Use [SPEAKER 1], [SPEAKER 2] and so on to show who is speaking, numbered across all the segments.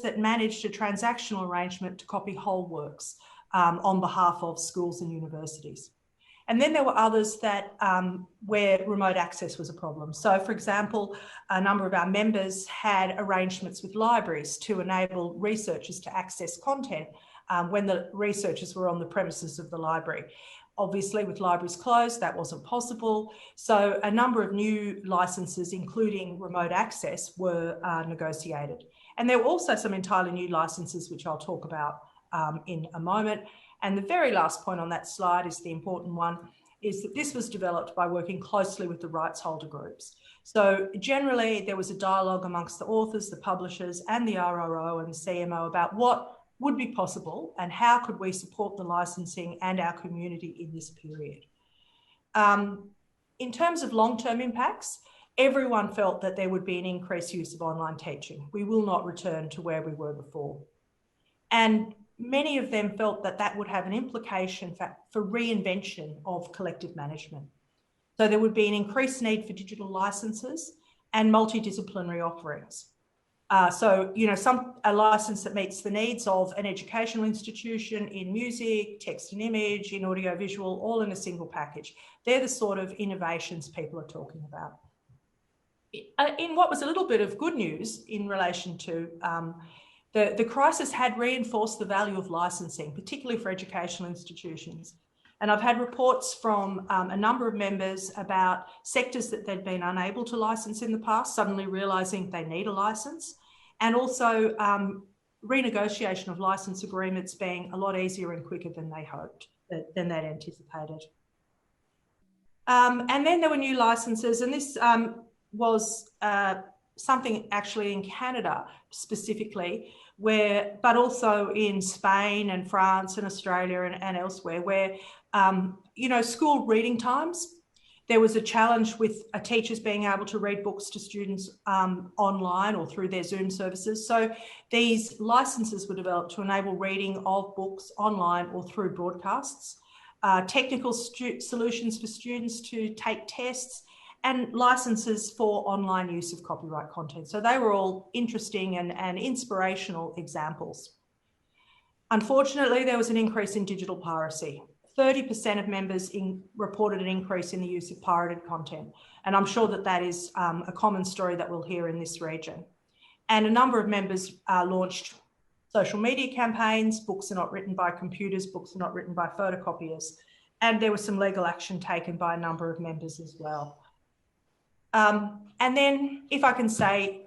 [SPEAKER 1] that managed a transactional arrangement to copy whole works on behalf of schools and universities. And then there were others that where remote access was a problem. So, for example, a number of our members had arrangements with libraries to enable researchers to access content when the researchers were on the premises of the library. Obviously, with libraries closed, that wasn't possible. So a number of new licenses, including remote access, were negotiated. And there were also some entirely new licenses, which I'll talk about in a moment. And the very last point on that slide is the important one, is that this was developed by working closely with the rights holder groups. So generally, there was a dialogue amongst the authors, the publishers, and the RRO and the CMO about what would be possible and how could we support the licensing and our community in this period. In terms of long-term impacts, everyone felt that there would be an increased use of online teaching. We will not return to where we were before. And many of them felt that that would have an implication for reinvention of collective management. So there would be an increased need for digital licenses and multidisciplinary offerings. So, you know, a license that meets the needs of an educational institution in music, text and image, in audiovisual, all in a single package. They're the sort of innovations people are talking about. In what was a little bit of good news in relation to the crisis had reinforced the value of licensing, particularly for educational institutions. And I've had reports from a number of members about sectors that they'd been unable to license in the past, suddenly realising they need a licence, and also renegotiation of licence agreements being a lot easier and quicker than they hoped, than they'd anticipated. And then there were new licences, and this was something actually in Canada specifically, but also in Spain and France and Australia and elsewhere, where, you know, school reading times, there was a challenge with teachers being able to read books to students online or through their Zoom services. So these licenses were developed to enable reading of books online or through broadcasts, technical solutions for students to take tests, and licenses for online use of copyright content. So they were all interesting and inspirational examples. Unfortunately, there was an increase in digital piracy. 30% of members reported an increase in the use of pirated content. And I'm sure that that is a common story that we'll hear in this region. And a number of members launched social media campaigns. Books are not written by computers, books are not written by photocopiers. And there was some legal action taken by a number of members as well. And then, if I can say,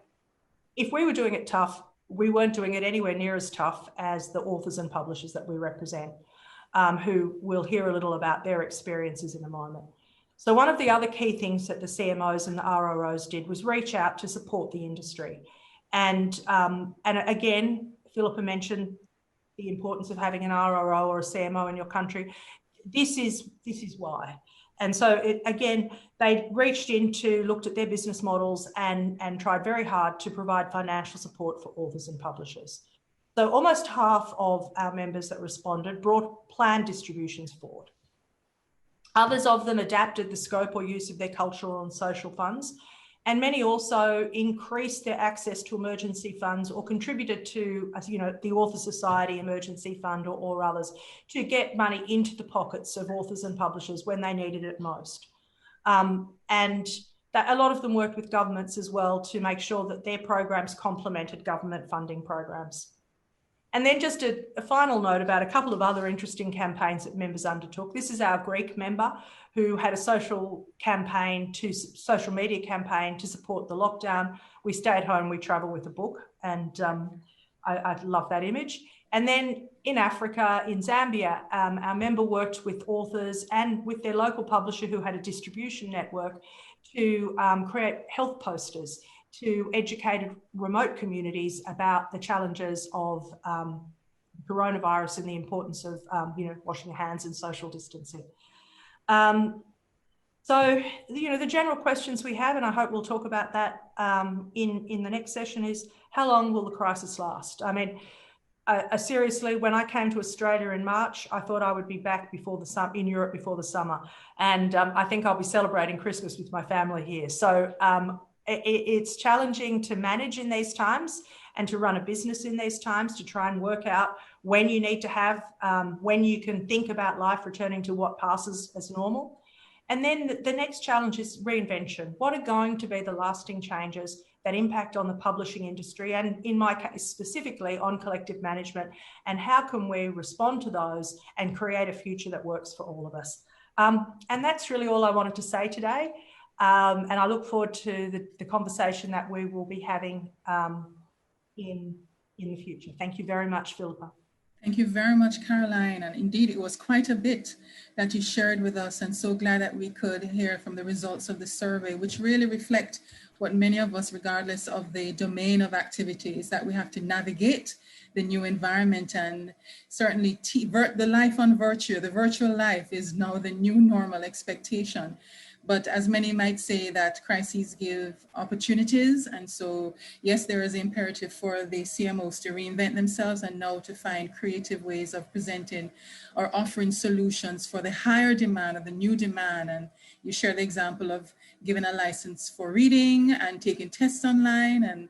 [SPEAKER 1] if we were doing it tough, we weren't doing it anywhere near as tough as the authors and publishers that we represent, who we'll hear a little about their experiences in a moment. So one of the other key things that the CMOs and the RROs did was reach out to support the industry. And again, Philippa mentioned the importance of having an RRO or a CMO in your country. This is why. And so, again, they looked at their business models and tried very hard to provide financial support for authors and publishers. So almost half of our members that responded brought planned distributions forward. Others of them adapted the scope or use of their cultural and social funds, and many also increased their access to emergency funds or contributed to, you know, the Author Society Emergency Fund or others to get money into the pockets of authors and publishers when they needed it most. And a lot of them worked with governments as well to make sure that their programs complemented government funding programs. And then just a final note about a couple of other interesting campaigns that members undertook. This is our Greek member who had a social media campaign to support the lockdown. We stay at home, we travel with a book, and I love that image. And then in Africa, in Zambia, our member worked with authors and with their local publisher who had a distribution network to create health posters to educate remote communities about the challenges of coronavirus and the importance of you know, washing your hands and social distancing. So, you know, the general questions we have, and I hope we'll talk about that in the next session, is how long will the crisis last? I mean, seriously, when I came to Australia in March, I thought I would be back in Europe before the summer. And I think I'll be celebrating Christmas with my family here. So it's challenging to manage in these times. and to run a business in these times, to try and work out when you need to have, when you can think about life returning to what passes as normal. And then the next challenge is reinvention. What are going to be the lasting changes that impact on the publishing industry, and in my case specifically on collective management, and how can we respond to those and create a future that works for all of us? And that's really all I wanted to say today. And I look forward to the conversation that we will be having in the future. Thank you very much, Philippa.
[SPEAKER 2] Thank you very much, Caroline. And indeed, it was quite a bit that you shared with us, and so glad that we could hear from the results of the survey, which really reflect what many of us, regardless of the domain of activities, that we have to navigate the new environment. And certainly the life on virtue, the virtual life, is now the new normal expectation. But as many might say, that crises give opportunities. And so, yes, there is an imperative for the CMOs to reinvent themselves and now to find creative ways of presenting or offering solutions for the higher demand or the new demand. And you shared the example of giving a license for reading and taking tests online, and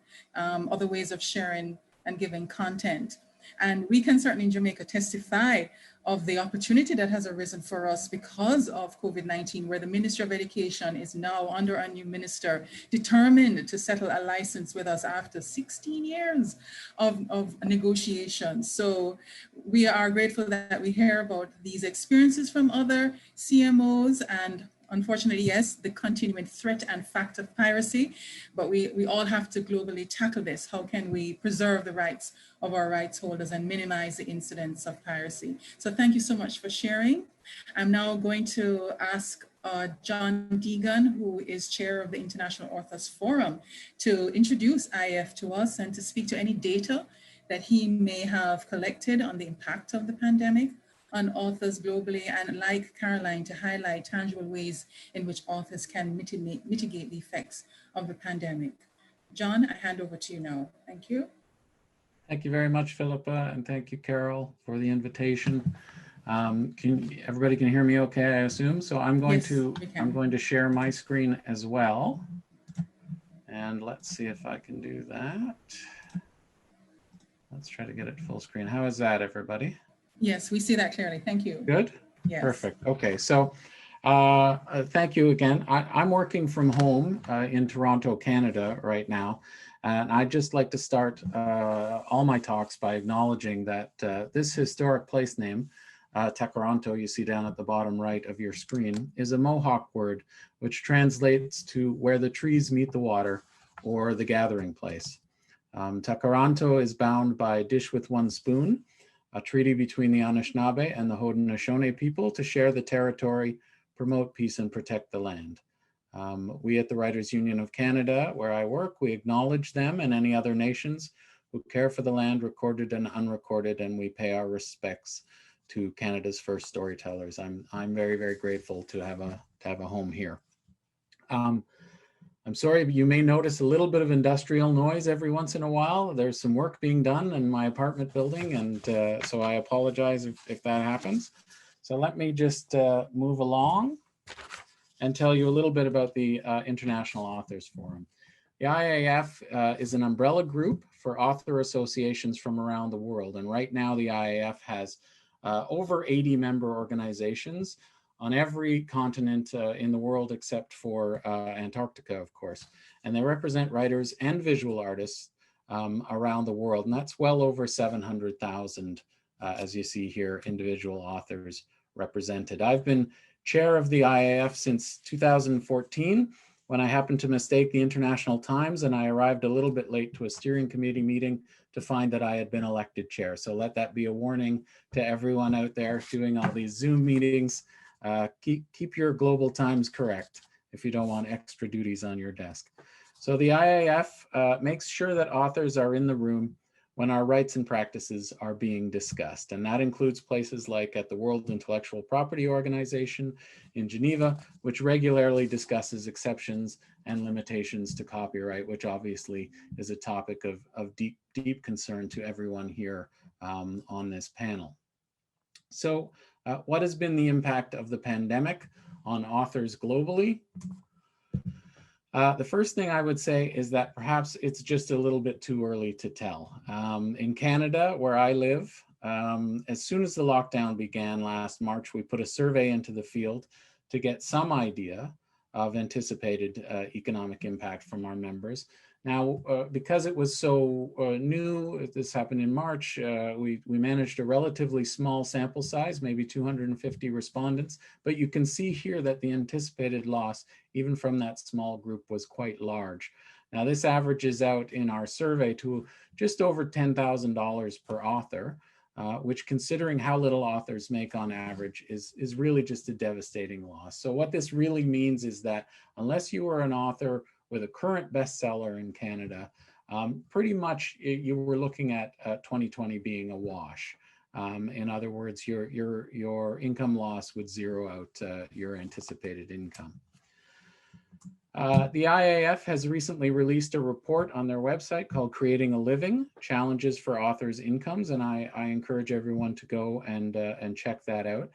[SPEAKER 2] other ways of sharing and giving content. And we can certainly in Jamaica testify of the opportunity that has arisen for us because of COVID-19, where the Ministry of Education is now under a new minister determined to settle a license with us after 16 years of negotiations. So we are grateful that we hear about these experiences from other CMOs, and unfortunately, yes, the continuing threat and fact of piracy, but we all have to globally tackle this. How can we preserve the rights of our rights holders and minimize the incidence of piracy? So thank you so much for sharing. I'm now going to ask John Deegan, who is chair of the International Authors Forum, to introduce IAF to us and to speak to any data that he may have collected on the impact of the pandemic on authors globally, and like Caroline, to highlight tangible ways in which authors can mitigate the effects of the pandemic. John, I hand over to you now. Thank you.
[SPEAKER 3] Thank you very much, Philippa, and thank you, Carol, for the invitation. Everybody can hear me okay, I assume? So I'm going to share my screen as well. And let's see if I can do that. Let's try to get it full screen. How is that, everybody?
[SPEAKER 2] Yes, we see that clearly. Thank you.
[SPEAKER 3] Good?
[SPEAKER 2] Yes.
[SPEAKER 3] Perfect. Okay, so thank you again. I'm working from home in Toronto, Canada right now. And I'd just like to start all my talks by acknowledging that this historic place name, Takaranto, you see down at the bottom right of your screen, is a Mohawk word, which translates to where the trees meet the water, or the gathering place. Takaranto is bound by Dish with One Spoon, a treaty between the Anishinaabe and the Haudenosaunee people to share the territory, promote peace, and protect the land. We at the Writers Union of Canada, where I work, we acknowledge them and any other nations who care for the land, recorded and unrecorded, and we pay our respects to Canada's first storytellers. I'm very, very grateful to have a home here. I'm sorry, but you may notice a little bit of industrial noise every once in a while. There's some work being done in my apartment building, and so I apologize if that happens. So let me just move along and tell you a little bit about the International Authors Forum. The IAF is an umbrella group for author associations from around the world, and right now the IAF has over 80 member organizations on every continent in the world except for Antarctica, of course. And they represent writers and visual artists around the world. And that's well over 700,000, as you see here, individual authors represented. I've been chair of the IAF since 2014, when I happened to mistake the International Times, and I arrived a little bit late to a steering committee meeting to find that I had been elected chair. So let that be a warning to everyone out there doing all these Zoom meetings. Keep your global times correct if you don't want extra duties on your desk. So the IAF makes sure that authors are in the room when our rights and practices are being discussed. And that includes places like at the World Intellectual Property Organization in Geneva, which regularly discusses exceptions and limitations to copyright, which obviously is a topic of deep concern to everyone here on this panel. So what has been the impact of the pandemic on authors globally? The first thing I would say is that perhaps it's just a little bit too early to tell. In Canada, where I live, as soon as the lockdown began last March, we put a survey into the field to get some idea of anticipated economic impact from our members. Now, because it was so new, this happened in March, we managed a relatively small sample size, maybe 250 respondents, but you can see here that the anticipated loss, even from that small group, was quite large. Now, this averages out in our survey to just over $10,000 per author, which, considering how little authors make on average, is really just a devastating loss. So what this really means is that unless you are an author with a current bestseller in Canada, pretty much you were looking at 2020 being a wash. In other words, your income loss would zero out your anticipated income. The IAF has recently released a report on their website called Creating a Living, Challenges for Authors' Incomes, and I encourage everyone to go and check that out.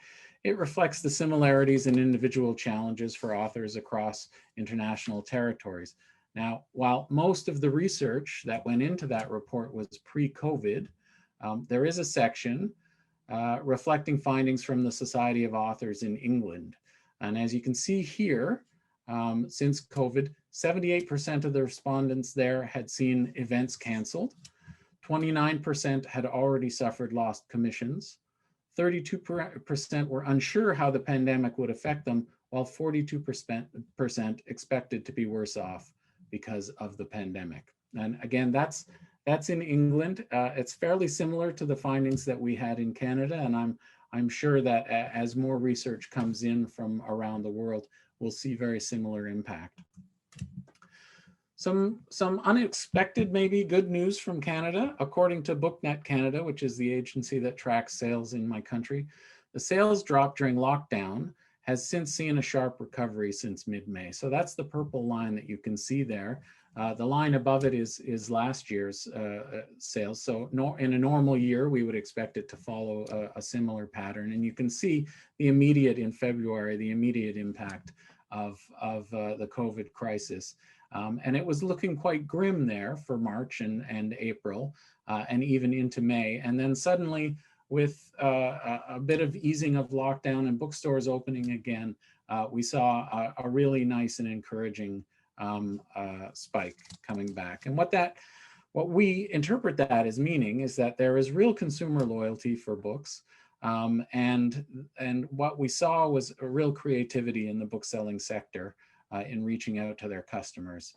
[SPEAKER 3] It reflects the similarities and individual challenges for authors across international territories. Now, while most of the research that went into that report was pre-COVID, there is a section reflecting findings from the Society of Authors in England. And as you can see here, since COVID, 78% of the respondents there had seen events canceled. 29% had already suffered lost commissions. 32% were unsure how the pandemic would affect them, while 42% expected to be worse off because of the pandemic. And again, that's in England. It's fairly similar to the findings that we had in Canada, and I'm sure that as more research comes in from around the world, we'll see very similar impact. Some unexpected, maybe good news from Canada. According to BookNet Canada, which is the agency that tracks sales in my country, the sales drop during lockdown has since seen a sharp recovery since mid-May. So that's the purple line that you can see there. The line above it is last year's sales. So in a normal year, we would expect it to follow a similar pattern. And you can see the immediate, in February, the immediate impact of the COVID crisis. And it was looking quite grim there for March and April and even into May. And then suddenly, with a bit of easing of lockdown and bookstores opening again, we saw a really nice and encouraging spike coming back. And what we interpret that as meaning is that there is real consumer loyalty for books. And what we saw was a real creativity in the bookselling sector in reaching out to their customers.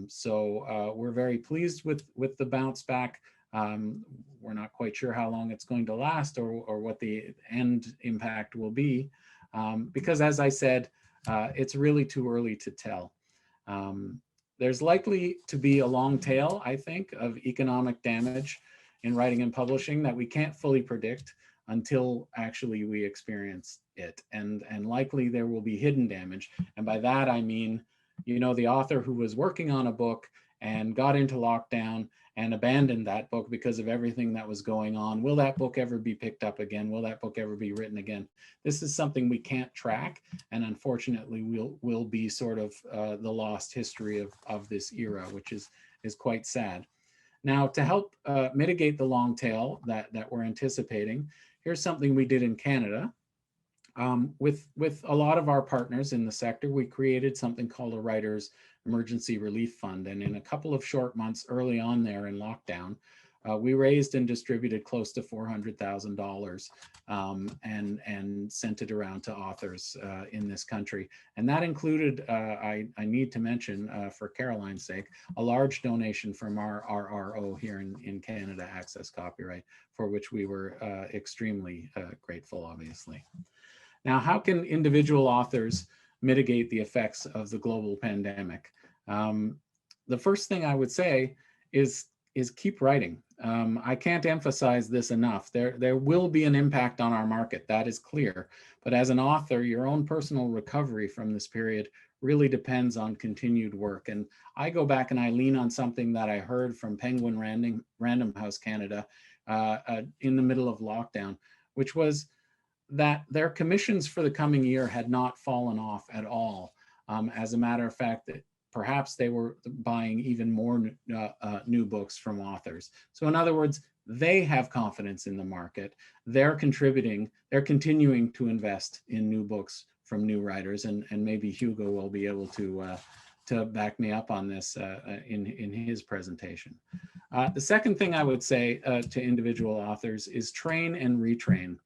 [SPEAKER 3] So we're very pleased with the bounce back. We're not quite sure how long it's going to last or what the end impact will be, because as I said, it's really too early to tell. There's likely to be a long tail, I think, of economic damage in writing and publishing that we can't fully predict until actually we experience it. And likely there will be hidden damage. And by that, I mean, you know, the author who was working on a book and got into lockdown and abandoned that book because of everything that was going on. Will that book ever be picked up again? Will that book ever be written again? This is something we can't track, and unfortunately will be sort of the lost history of this era, which is quite sad. Now, to help mitigate the long tail that we're anticipating, here's something we did in Canada. With a lot of our partners in the sector, we created something called a Writers Emergency Relief Fund. And in a couple of short months early on there in lockdown, we raised and distributed close to $400,000 and sent it around to authors in this country. And that included, I need to mention, for Caroline's sake, a large donation from our RRO here in Canada, Access Copyright, for which we were extremely grateful, obviously. Now, how can individual authors mitigate the effects of the global pandemic? The first thing I would say is keep writing. I can't emphasize this enough. There will be an impact on our market, that is clear. But as an author, your own personal recovery from this period really depends on continued work. And I go back and I lean on something that I heard from Penguin Random House Canada in the middle of lockdown, which was that their commissions for the coming year had not fallen off at all. As a matter of fact, perhaps they were buying even more new books from authors. So in other words, they have confidence in the market. They're contributing, they're continuing to invest in new books from new writers, and maybe Hugo will be able to back me up on this in his presentation. The second thing I would say to individual authors is train and retrain.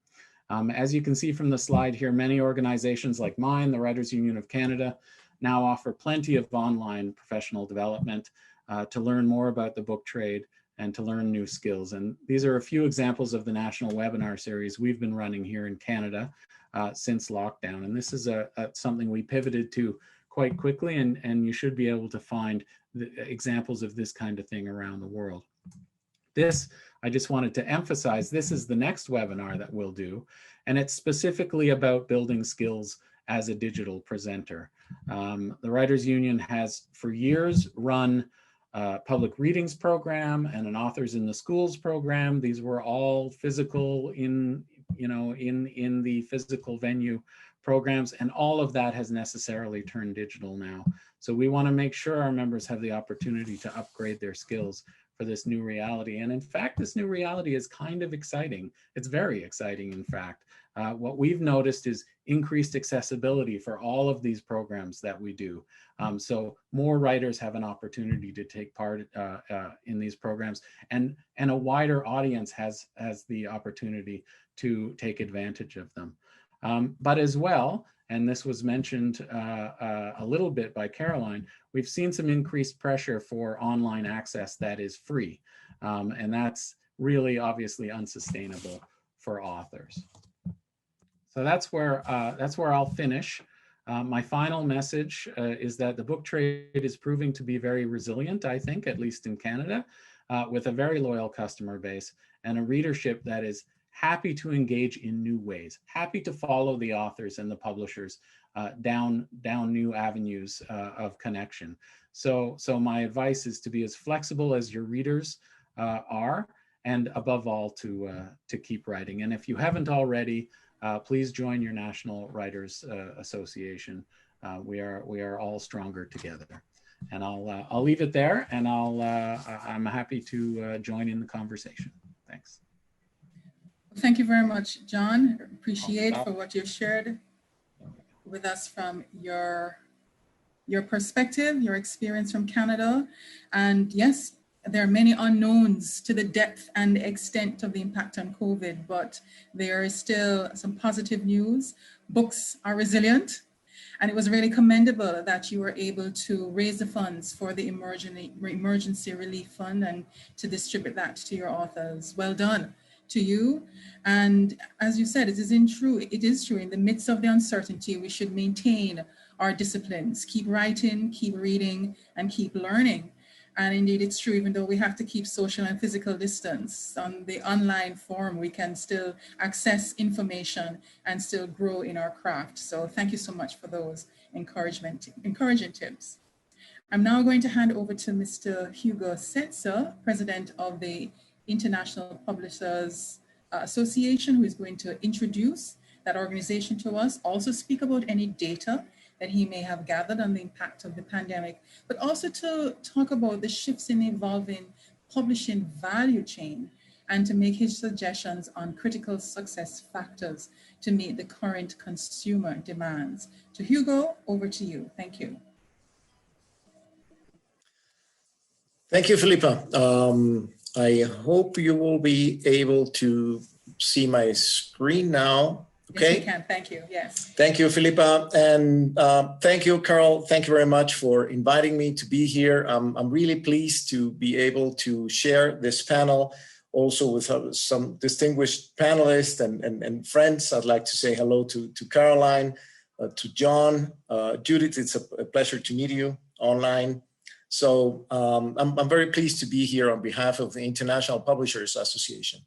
[SPEAKER 3] As you can see from the slide here, many organizations like mine, the Writers Union of Canada, now offer plenty of online professional development to learn more about the book trade and to learn new skills. And these are a few examples of the national webinar series we've been running here in Canada since lockdown. And this is something we pivoted to quite quickly, and you should be able to find the examples of this kind of thing around the world. This, I just wanted to emphasize, this is the next webinar that we'll do, and it's specifically about building skills as a digital presenter. The Writers Union has for years run a public readings program and an authors in the schools program. These were all physical in the physical venue programs, and all of that has necessarily turned digital now. So we want to make sure our members have the opportunity to upgrade their skills for this new reality. And in fact, this new reality is kind of exciting. It's very exciting, in fact. What we've noticed is increased accessibility for all of these programs that we do. So more writers have an opportunity to take part in these programs, and a wider audience has the opportunity to take advantage of them. But as well, and this was mentioned a little bit by Caroline, we've seen some increased pressure for online access that is free. And that's really obviously unsustainable for authors. So that's where I'll finish. My final message is that the book trade is proving to be very resilient, I think, at least in Canada, with a very loyal customer base and a readership that is happy to engage in new ways, happy to follow the authors and the publishers down new avenues of connection. So my advice is to be as flexible as your readers are, and above all, to keep writing. And if you haven't already, please join your National Writers Association. We are all stronger together. And I'll leave it there, and I'm happy to join in the conversation. Thanks.
[SPEAKER 2] Thank you very much, John. Appreciate for what you've shared with us from your perspective, your experience from Canada. And yes, there are many unknowns to the depth and extent of the impact on COVID, but there is still some positive news. Books are resilient, and it was really commendable that you were able to raise the funds for the emergency relief fund and to distribute that to your authors. Well done to you. And as you said, it is true, in the midst of the uncertainty, we should maintain our disciplines, keep writing, keep reading, and keep learning. And indeed, it's true, even though we have to keep social and physical distance, on the online forum, we can still access information and still grow in our craft. So thank you so much for those encouraging tips. I'm now going to hand over to Mr. Hugo Setzer, President of the International Publishers Association, who is going to introduce that organization to us, also speak about any data that he may have gathered on the impact of the pandemic, but also to talk about the shifts in the evolving publishing value chain, and to make his suggestions on critical success factors to meet the current consumer demands. So Hugo, over to you. Thank you.
[SPEAKER 4] Thank you, Philippa. I hope you will be able to see my screen now. Okay.
[SPEAKER 2] Yes, we can. Thank you. Yes.
[SPEAKER 4] Thank you, Philippa. And thank you, Carol. Thank you very much for inviting me to be here. I'm really pleased to be able to share this panel also with some distinguished panelists and friends. I'd like to say hello to Caroline, to John, Judith. It's a pleasure to meet you online. So I'm very pleased to be here on behalf of the International Publishers Association.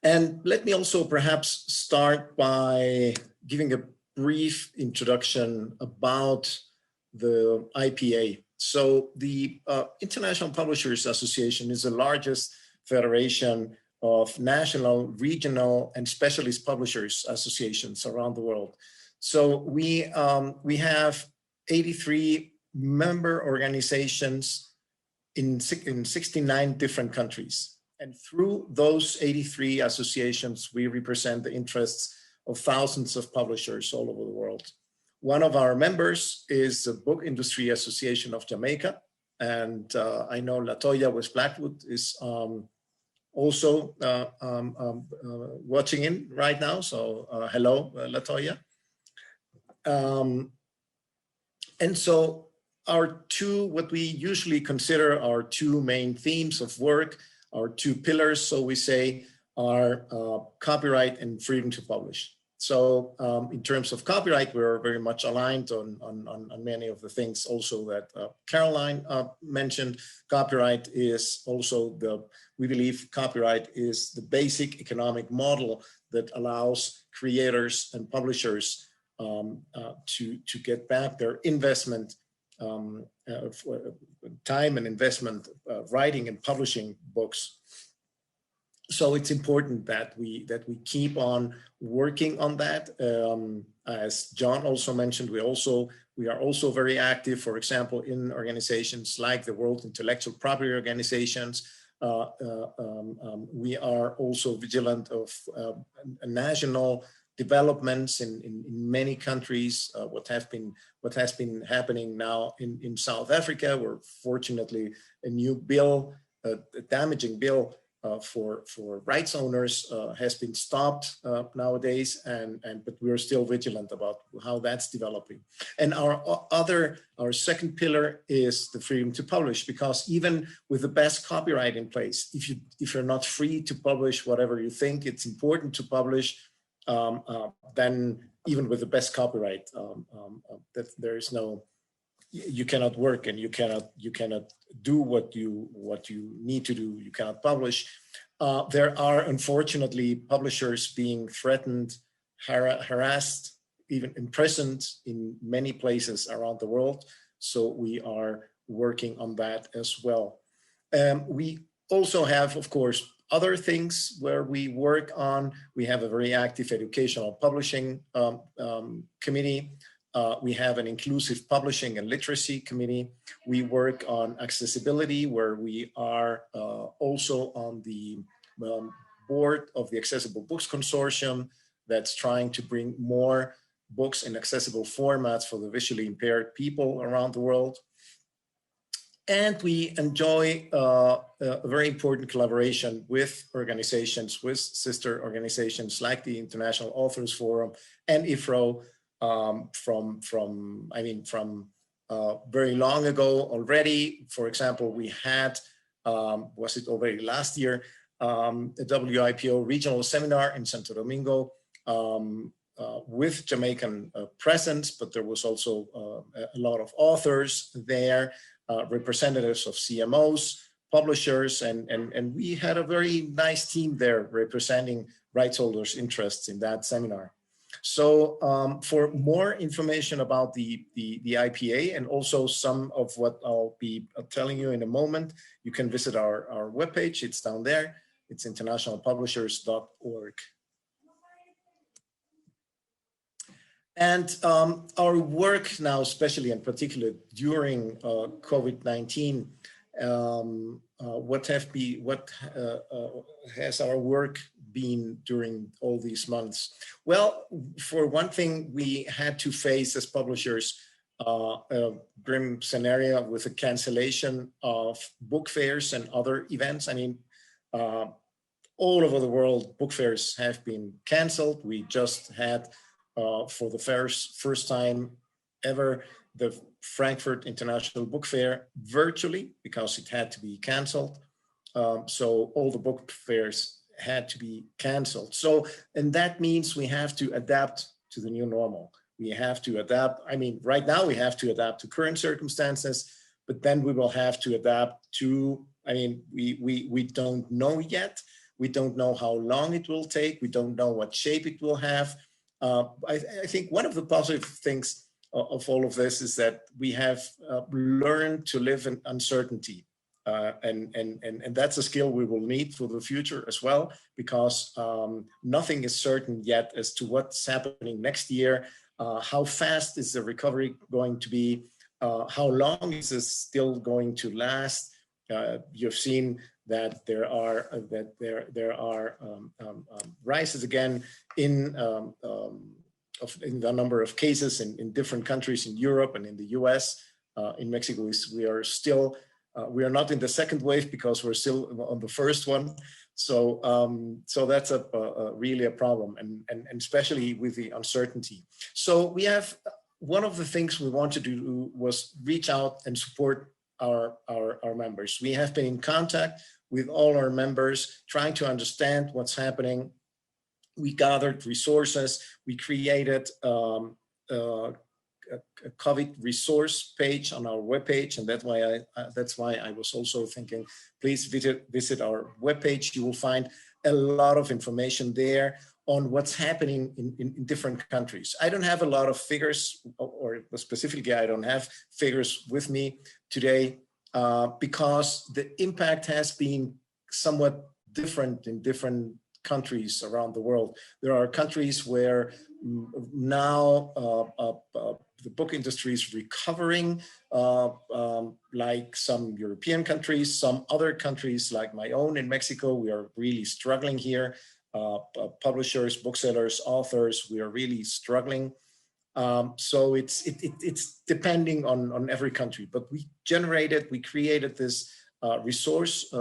[SPEAKER 4] And let me also perhaps start by giving a brief introduction about the IPA. So the International Publishers Association is the largest federation of national, regional, and specialist publishers associations around the world. So we have 83 member organizations in 69 different countries. And through those 83 associations, we represent the interests of thousands of publishers all over the world. One of our members is the Book Industry Association of Jamaica. And I know Latoya West Blackwood is also watching in right now. So hello, Latoya. And so our two, what we usually consider our two main themes of work, our two pillars, so we say, are copyright and freedom to publish. So in terms of copyright, we're very much aligned on many of the things also that Caroline mentioned. Copyright is also we believe copyright is the basic economic model that allows creators and publishers to get back their investment, time and investment writing and publishing books. So it's important that we keep on working on that. As John also mentioned, we are also very active, for example, in organizations like the World Intellectual Property Organizations. We are also vigilant of national developments in many countries. What has been happening now in South Africa, where fortunately a new bill, a damaging bill for rights owners has been stopped nowadays, but we're still vigilant about how that's developing. And our second pillar is the freedom to publish, because even with the best copyright in place, if you're not free to publish whatever you think it's important to publish, then even with the best copyright, that there is no, you cannot work and you cannot do what you need to do. You cannot publish. There are unfortunately publishers being threatened, harassed, even imprisoned in many places around the world. So we are working on that as well. We also have, of course, other things where we work on. We have a very active educational publishing committee. We have an inclusive publishing and literacy committee. We work on accessibility, where we are also on the board of the Accessible Books Consortium that's trying to bring more books in accessible formats for the visually impaired people around the world. And we enjoy a very important collaboration with organizations, with sister organizations like the International Authors Forum and IFRO, from very long ago already. For example, we had, was it already last year, a WIPO regional seminar in Santo Domingo with Jamaican presence, but there was also a lot of authors there, representatives of CMOs, publishers, and we had a very nice team there representing rights holders' interests in that seminar. So for more information about the IPA and also some of what I'll be telling you in a moment, you can visit our webpage. It's down there. It's internationalpublishers.org. And our work now, especially in particular during COVID-19, what has our work been during all these months? Well, for one thing, we had to face as publishers a grim scenario with the cancellation of book fairs and other events. I mean, all over the world, book fairs have been canceled. We just had, for the first time ever, the Frankfurt International Book Fair virtually, because it had to be canceled. So all the book fairs had to be canceled. So, and that means we have to adapt to the new normal. We have to adapt. I mean, right now we have to adapt to current circumstances, but then we will have to adapt to, I mean, we don't know yet. We don't know how long it will take. We don't know what shape it will have. I think one of the positive things of all of this is that we have learned to live in uncertainty. And that's a skill we will need for the future as well, because nothing is certain yet as to what's happening next year. How fast is the recovery going to be? How long is this still going to last? You've seen that there are rises again in the number of cases in different countries in Europe and in the US. In Mexico, we are still we are not in the second wave because we're still on the first one. So so that's really a problem, and especially with the uncertainty. So we have, one of the things we wanted to do was reach out and support our members. We have been in contact with all our members, trying to understand what's happening. We gathered resources. We created a COVID resource page on our webpage, and that's why I was also thinking, please visit our webpage. You will find a lot of information there on what's happening in different countries. I don't have a lot of figures, or specifically, I don't have figures with me today because the impact has been somewhat different in different countries around the world. There are countries where now the book industry is recovering, like some European countries. Some other countries, like my own in Mexico, we are really struggling here. Publishers, booksellers, authors, we are really struggling. So it's depending on every country. But we created this resource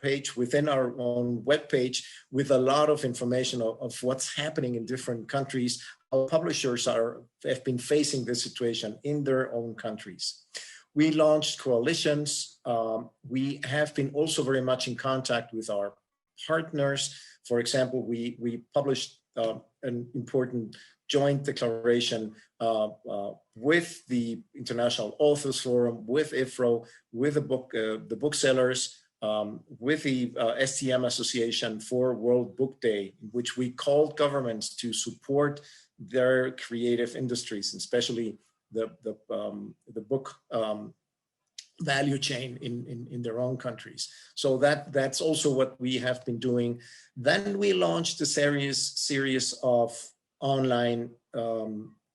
[SPEAKER 4] page within our own webpage with a lot of information of what's happening in different countries, how publishers have been facing this situation in their own countries. We launched coalitions. We have been also very much in contact with our partners. For example, we published an important joint declaration with the International Authors Forum, with IFRO, with the booksellers, with the STM Association for World Book Day, in which we called governments to support their creative industries, especially the book value chain in their own countries. So that's also what we have been doing. Then we launched a series of online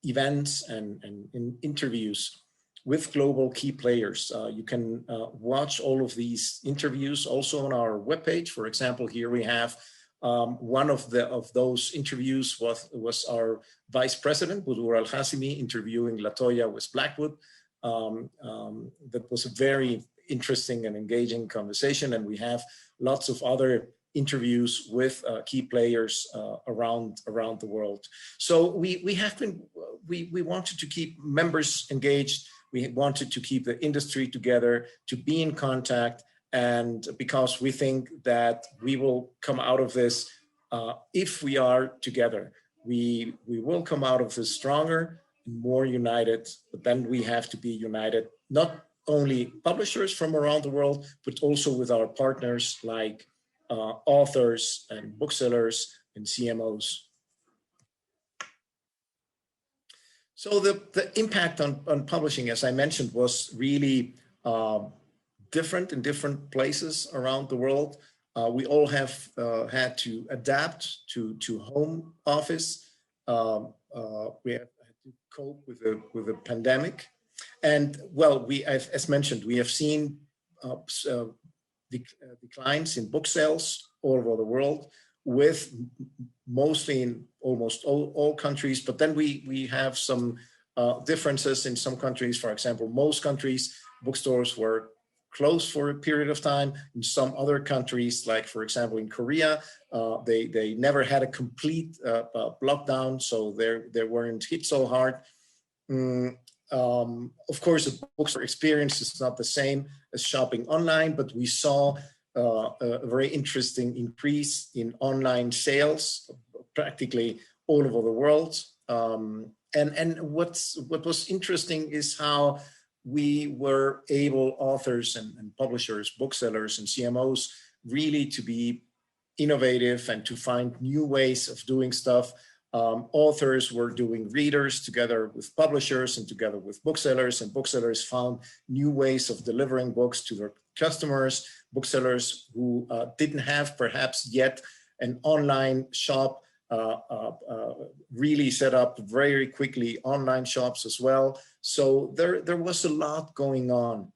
[SPEAKER 4] events and interviews with global key players. You can watch all of these interviews also on our webpage. For example, here we have one of those interviews was our Vice President, Budur Al-Hasimi, interviewing Latoya with Blackwood. That was a very interesting and engaging conversation, and we have lots of other interviews with key players around the world. So we wanted to keep members engaged. We wanted to keep the industry together, to be in contact, and because we think that we will come out of this if we are together. We will come out of this stronger, more united, but then we have to be united, not only publishers from around the world, but also with our partners like authors and booksellers and CMOs. So the impact on publishing, as I mentioned, was really different in different places around the world. We all have had to adapt to home office. We have to cope with the pandemic, and well, as mentioned, we have seen declines in book sales all over the world, with mostly in almost all countries. But then we have some differences in some countries. For example, most countries, bookstores were closed for a period of time. In some other countries, like for example in Korea, they never had a complete lockdown, so they weren't hit so hard. Of course, the bookstore experience is not the same as shopping online, but we saw a very interesting increase in online sales practically all over the world. And what was interesting is how we were able, authors and publishers, booksellers and CMOs, really to be innovative and to find new ways of doing stuff. Authors were doing readers together with publishers and together with booksellers, and booksellers found new ways of delivering books to their customers. Booksellers who didn't have perhaps yet an online shop really set up very quickly online shops as well. So there was a lot going on.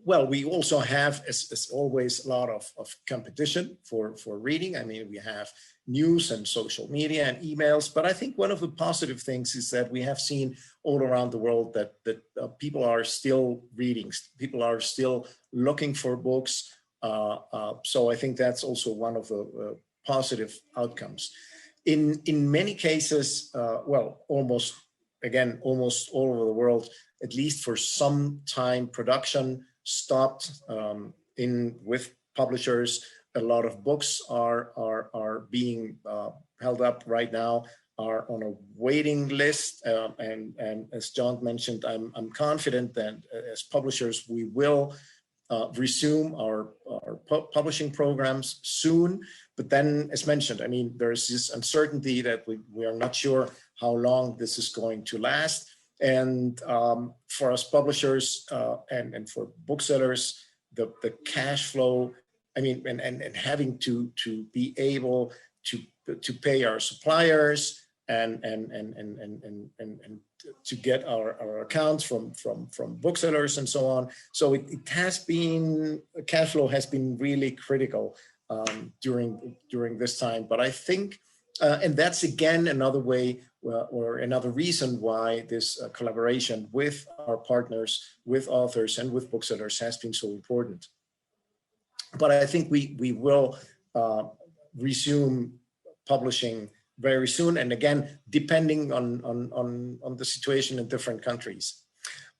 [SPEAKER 4] Well, we also have, as always, a lot of competition for reading. I mean, we have news and social media and emails, but I think one of the positive things is that we have seen all around the world that people are still reading, people are still looking for books. So I think that's also one of the positive outcomes. In many cases, well, almost all over the world, at least for some time, production stopped with publishers. A lot of books are being held up right now, are on a waiting list, and as John mentioned, I'm confident that as publishers we will resume our publishing programs soon. But then, as mentioned, I mean, there's this uncertainty that we are not sure how long this is going to last. And for us publishers and for booksellers, the cash flow, I mean, and having to be able to pay our suppliers and to get our accounts from booksellers and so on. So it has been, cash flow has been really critical during this time. But I think, and that's again another way or another reason why this collaboration with our partners, with authors and with booksellers has been so important. But I think we will resume publishing very soon, and again, depending on the situation in different countries.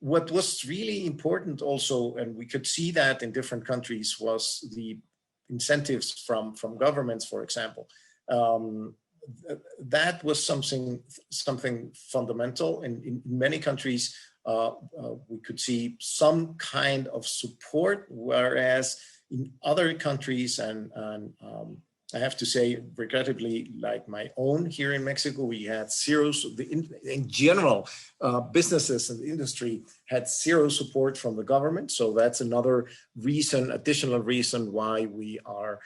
[SPEAKER 4] What was really important also, and we could see that in different countries, was the incentives from governments, for example. That was something fundamental. In many countries, we could see some kind of support, whereas in other countries, and I have to say, regrettably, like my own here in Mexico, we had zero, in general, businesses and industry had zero support from the government. So that's another reason, additional reason why we are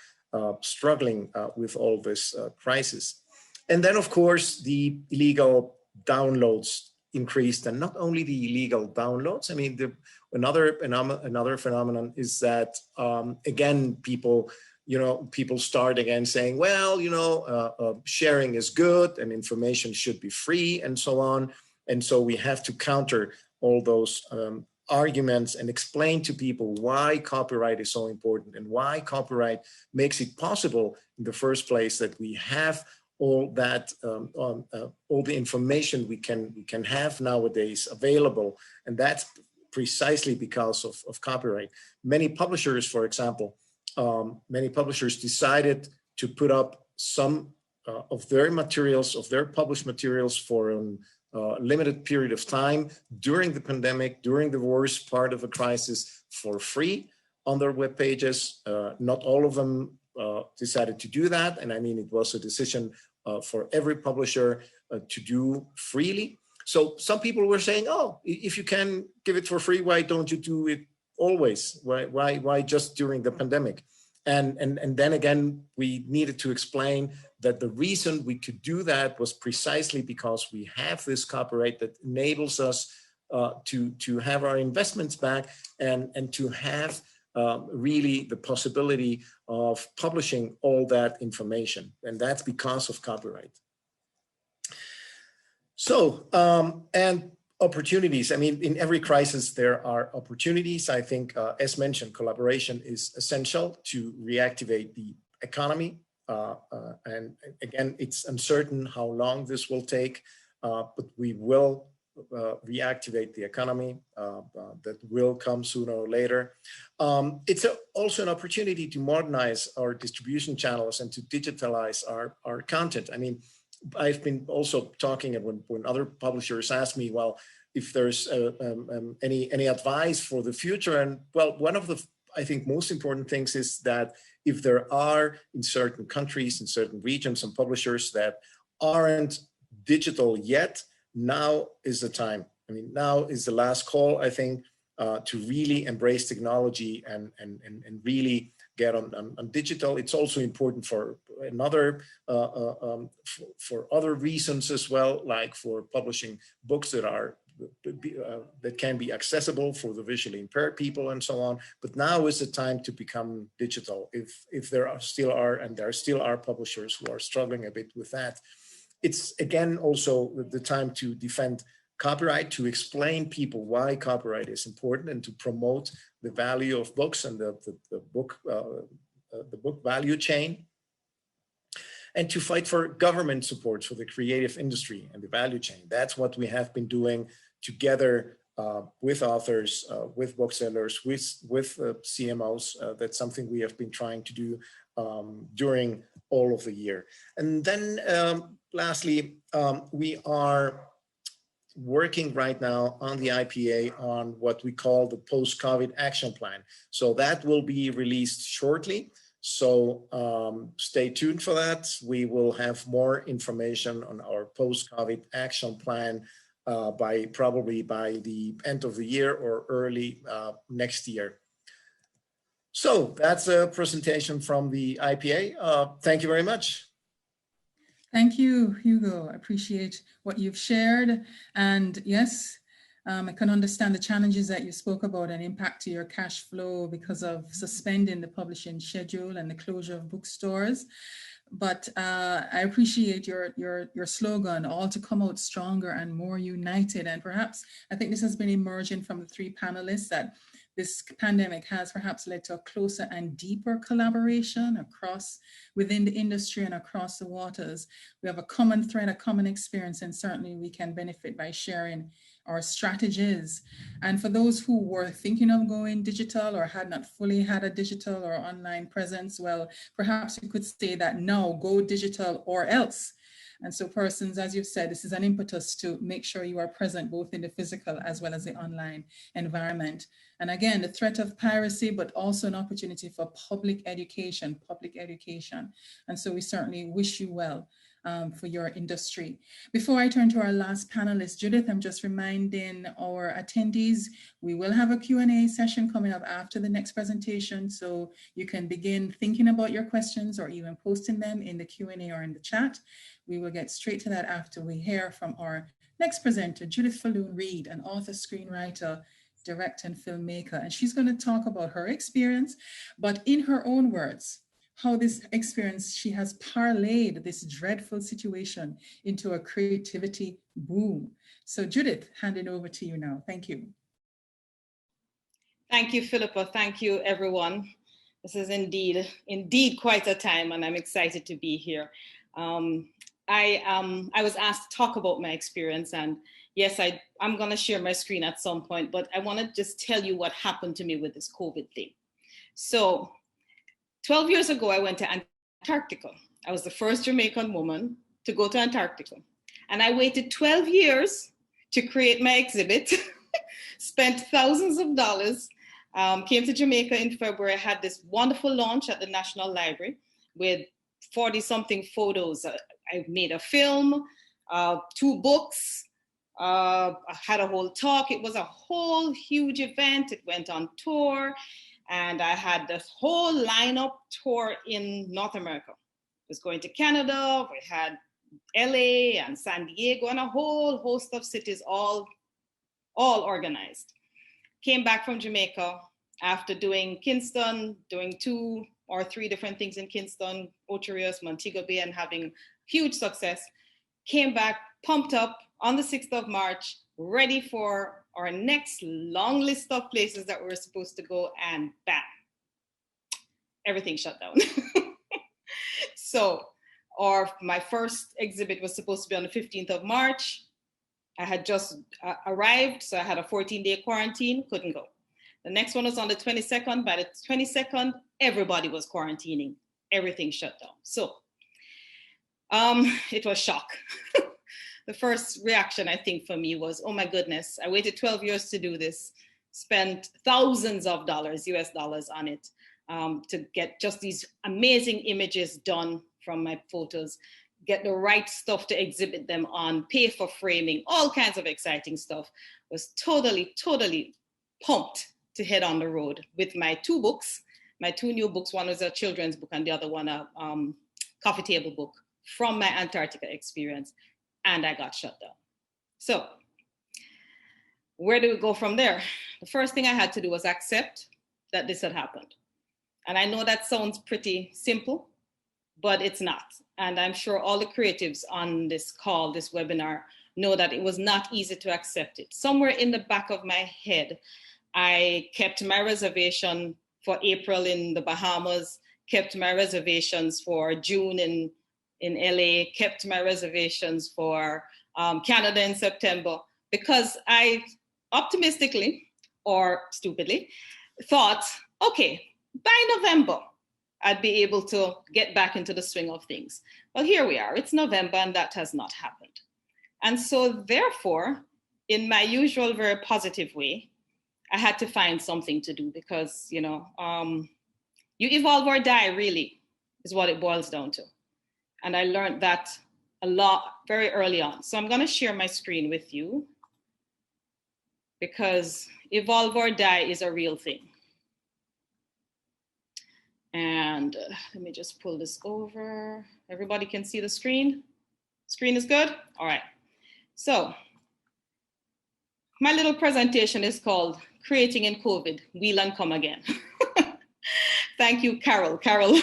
[SPEAKER 4] struggling with all this crisis. And then, of course, the illegal downloads increased, and not only the illegal downloads. I mean, another phenomenon is that, again, people start again saying, well, sharing is good and information should be free and so on. And so we have to counter all those arguments and explain to people why copyright is so important and why copyright makes it possible in the first place that we have all that, all the information we can have nowadays available. And that's precisely because of copyright. Many publishers, for example, decided to put up some of their materials, of their published materials for a limited period of time during the pandemic, during the worst part of the crisis, for free on their web pages. Not all of them decided to do that. And I mean, it was a decision for every publisher to do freely. So some people were saying, oh, if you can give it for free, why don't you do it always? Why just during the pandemic? And then again, we needed to explain that the reason we could do that was precisely because we have this copyright that enables us to have our investments back and to have really the possibility of publishing all that information. And that's because of copyright. So, and opportunities. I mean, in every crisis, there are opportunities. I think, as mentioned, collaboration is essential to reactivate the economy. And again, it's uncertain how long this will take, but we will reactivate the economy. That will come sooner or later. It's also an opportunity to modernize our distribution channels and to digitalize our content. I mean, I've been also talking when other publishers ask me, well, if there's any advice for the future. And well, one of the, I think, most important things is that if there are in certain countries, in certain regions, some publishers that aren't digital yet, now is the time. I mean, now is the last call, I think, to really embrace technology and really get on digital. It's also important for another for other reasons as well, like for publishing books that can be accessible for the visually impaired people and so on. But now is the time to become digital. If there still are publishers who are struggling a bit with that. It's again also the time to defend copyright, to explain people why copyright is important, and to promote the value of books and the book value chain, and to fight for government support for the creative industry and the value chain. That's what we have been doing together with authors, with booksellers, with CMOs. That's something we have been trying to do during all of the year. And then lastly, we are working right now on the IPA on what we call the post-COVID action plan. So that will be released shortly. So stay tuned for that. We will have more information on our post-COVID action plan probably by the end of the year or early next year. So that's a presentation from the IPA. Thank you very much.
[SPEAKER 2] Thank you, Hugo. I appreciate what you've shared. And yes, I can understand the challenges that you spoke about and impact to your cash flow because of suspending the publishing schedule and the closure of bookstores. But I appreciate your slogan, all to come out stronger and more united. And perhaps, I think this has been emerging from the three panelists, that this pandemic has perhaps led to a closer and deeper collaboration within the industry and across the waters. We have a common thread, a common experience, and certainly we can benefit by sharing our strategies. And for those who were thinking of going digital or had not fully had a digital or online presence, well, perhaps you could say that now go digital or else. And so persons, as you've said, this is an impetus to make sure you are present both in the physical as well as the online environment. And again, the threat of piracy, but also an opportunity for public education. And so we certainly wish you well for your industry. Before I turn to our last panelist, Judith, I'm just reminding our attendees, we will have a Q&A session coming up after the next presentation. So you can begin thinking about your questions or even posting them in the Q&A or in the chat. We will get straight to that after we hear from our next presenter, Judith Fallon Reed, an author, screenwriter, director, and filmmaker. And she's going to talk about her experience, but in her own words, how this experience, she has parlayed this dreadful situation into a creativity boom. So Judith, handing over to you now. Thank you.
[SPEAKER 5] Thank you, Philippa. Thank you, everyone. This is indeed quite a time, and I'm excited to be here. I was asked to talk about my experience, and yes, I'm going to share my screen at some point, but I want to just tell you what happened to me with this COVID thing. So 12 years ago, I went to Antarctica. I was the first Jamaican woman to go to Antarctica. And I waited 12 years to create my exhibit, spent thousands of dollars, came to Jamaica in February. I had this wonderful launch at the National Library with 40-something photos. I made a film, 2 books, I had a whole talk. It was a whole huge event. It went on tour. And I had this whole lineup tour in North America. I was going to Canada, we had LA and San Diego and a whole host of cities all organized. Came back from Jamaica after doing Kingston, doing 2 or 3 different things in Kingston, Ocho Rios, Montego Bay, and having huge success. Came back pumped up on the 6th of March, ready for our next long list of places that we were supposed to go, and bam, everything shut down. So, my first exhibit was supposed to be on the 15th of March. I had just arrived, so I had a 14-day quarantine, couldn't go. The next one was on the 22nd. By the 22nd, everybody was quarantining. Everything shut down. So, it was shock. The first reaction, I think, for me was, oh my goodness, I waited 12 years to do this, spent thousands of dollars, US dollars on it, to get just these amazing images done from my photos, get the right stuff to exhibit them on, pay for framing, all kinds of exciting stuff. Was totally pumped to head on the road with my 2 books my 2 new books. One was a children's book and the other one a coffee table book from my Antarctica experience, and I got shut down. So where do we go from there? The first thing I had to do was accept that this had happened. And I know that sounds pretty simple, but it's not. And I'm sure all the creatives on this call, this webinar, know that it was not easy to accept it. Somewhere in the back of my head, I kept my reservation for April in the Bahamas, kept my reservations for June in LA, kept my reservations for Canada in September, because I optimistically or stupidly thought, okay, by November, I'd be able to get back into the swing of things. Well, here we are. It's November and that has not happened. And so therefore, in my usual very positive way, I had to find something to do because, you evolve or die really is what it boils down to. And I learned that a lot very early on. So I'm going to share my screen with you because evolve or die is a real thing. And let me just pull this over. Everybody can see the screen? Screen is good? All right. So my little presentation is called Creating in COVID, Wheel and Come Again. Thank you, Carol. Carol,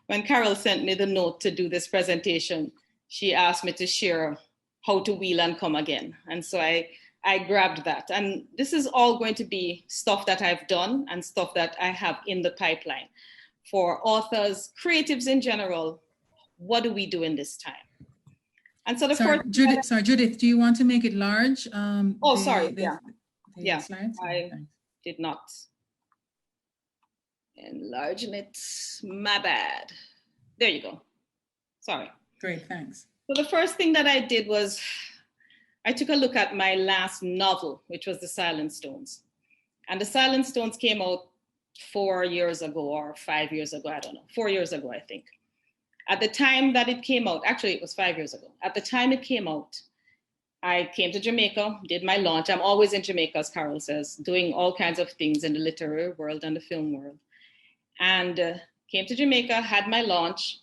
[SPEAKER 5] when Carol sent me the note to do this presentation, she asked me to share how to wheel and come again. And so I grabbed that. And this is all going to be stuff that I've done and stuff that I have in the pipeline. For authors, creatives in general, what do we do in this time? And so
[SPEAKER 2] Judith, do you want to make it large?
[SPEAKER 5] Sorry. Yeah.
[SPEAKER 2] Slides?
[SPEAKER 5] I did not enlarge it. My bad. There you go. Sorry.
[SPEAKER 2] Great, thanks.
[SPEAKER 5] So the first thing that I did was I took a look at my last novel, which was The Silent Stones. And The Silent Stones came out 4 years ago or 5 years ago, I don't know, 4 years ago, I think. At the time that it came out, actually it was 5 years ago. At the time it came out, I came to Jamaica, did my launch. I'm always in Jamaica, as Carol says, doing all kinds of things in the literary world and the film world. And came to Jamaica, had my launch,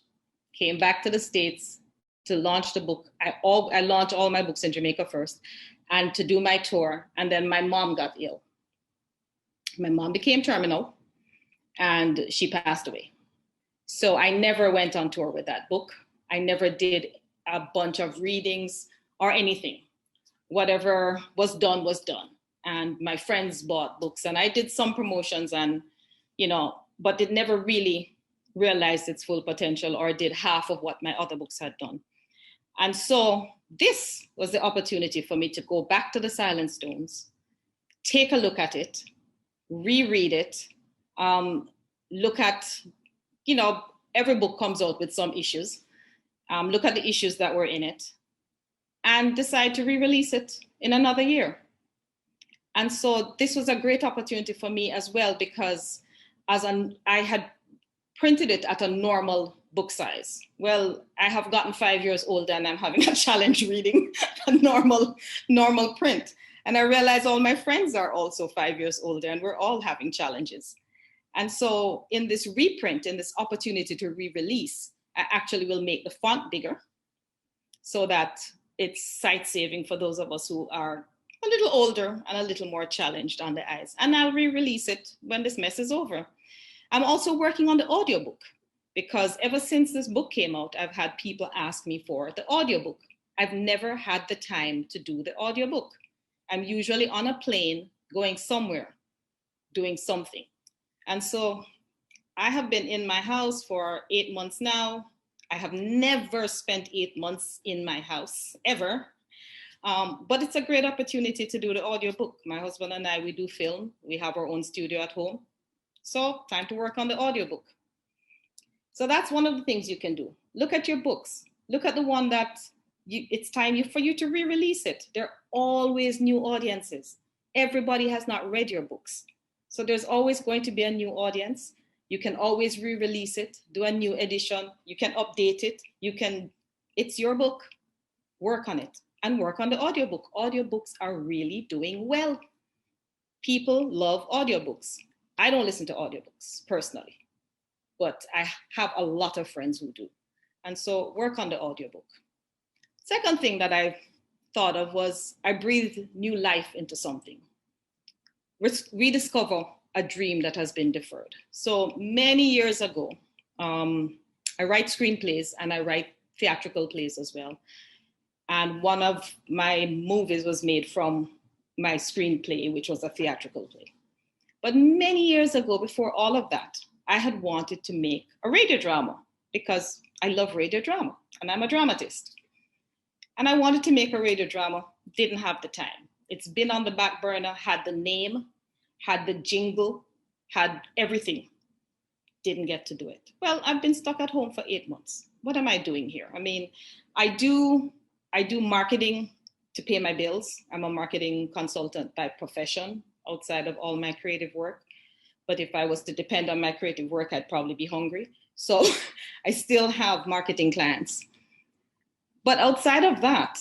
[SPEAKER 5] came back to the States to launch the book. I launched all my books in Jamaica first and to do my tour. And then my mom got ill. My mom became terminal and she passed away. So I never went on tour with that book. I never did a bunch of readings or anything. Whatever was done was done. And my friends bought books and I did some promotions and, but it never really realized its full potential or did half of what my other books had done. And so this was the opportunity for me to go back to The Silent Stones, take a look at it, reread it, look at, every book comes out with some issues, look at the issues that were in it, and decide to re-release it in another year. And so this was a great opportunity for me as well, because I had printed it at a normal book size. Well, I have gotten 5 years older and I'm having a challenge reading a normal print. And I realize all my friends are also 5 years older and we're all having challenges. And so in this reprint, in this opportunity to re-release, I actually will make the font bigger so that it's sight saving for those of us who are a little older and a little more challenged on the eyes. And I'll re-release it when this mess is over. I'm also working on the audiobook because ever since this book came out, I've had people ask me for the audiobook. I've never had the time to do the audiobook. I'm usually on a plane going somewhere, doing something. And so I have been in my house for 8 months now. I have never spent 8 months in my house, ever. But it's a great opportunity to do the audiobook. My husband and I, we do film. We have our own studio at home. So time to work on the audiobook. So that's one of the things you can do. Look at your books. Look at the one that it's time for you to re-release it. There are always new audiences. Everybody has not read your books. So there's always going to be a new audience. You can always re-release it, do a new edition. You can update it. It's your book. Work on it and work on the audiobook. Audiobooks are really doing well. People love audiobooks. I don't listen to audiobooks personally. but I have a lot of friends who do. And so work on the audiobook. Second thing that I thought of was I breathed new life into something. Rediscover a dream that has been deferred. So many years ago, I write screenplays and I write theatrical plays as well. And one of my movies was made from my screenplay, which was a theatrical play. But many years ago, before all of that, I had wanted to make a radio drama because I love radio drama and I'm a dramatist. And I wanted to make a radio drama, didn't have the time. It's been on the back burner, had the name, had the jingle, had everything. Didn't get to do it. Well, I've been stuck at home for 8 months. What am I doing here? I mean, I do marketing to pay my bills. I'm a marketing consultant by profession outside of all my creative work. But if I was to depend on my creative work, I'd probably be hungry. So I still have marketing clients. But outside of that,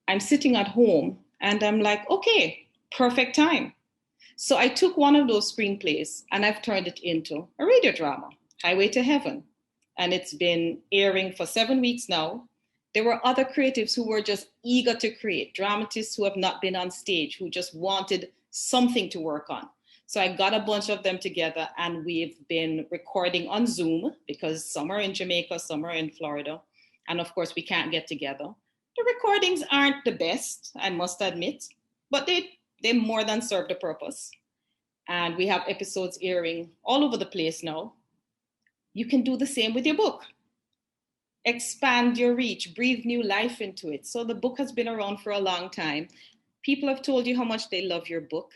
[SPEAKER 5] I'm sitting at home and I'm like, okay, perfect time. So I took one of those screenplays and I've turned it into a radio drama, Highway to Heaven. And it's been airing for 7 weeks now. There were other creatives who were just eager to create, dramatists who have not been on stage, who just wanted something to work on. So I got a bunch of them together and we've been recording on Zoom because some are in Jamaica, some are in Florida. And of course, we can't get together. The recordings aren't the best, I must admit, but they more than serve the purpose. And we have episodes airing all over the place now. You can do the same with your book. Expand your reach, breathe new life into it. So the book has been around for a long time. People have told you how much they love your book.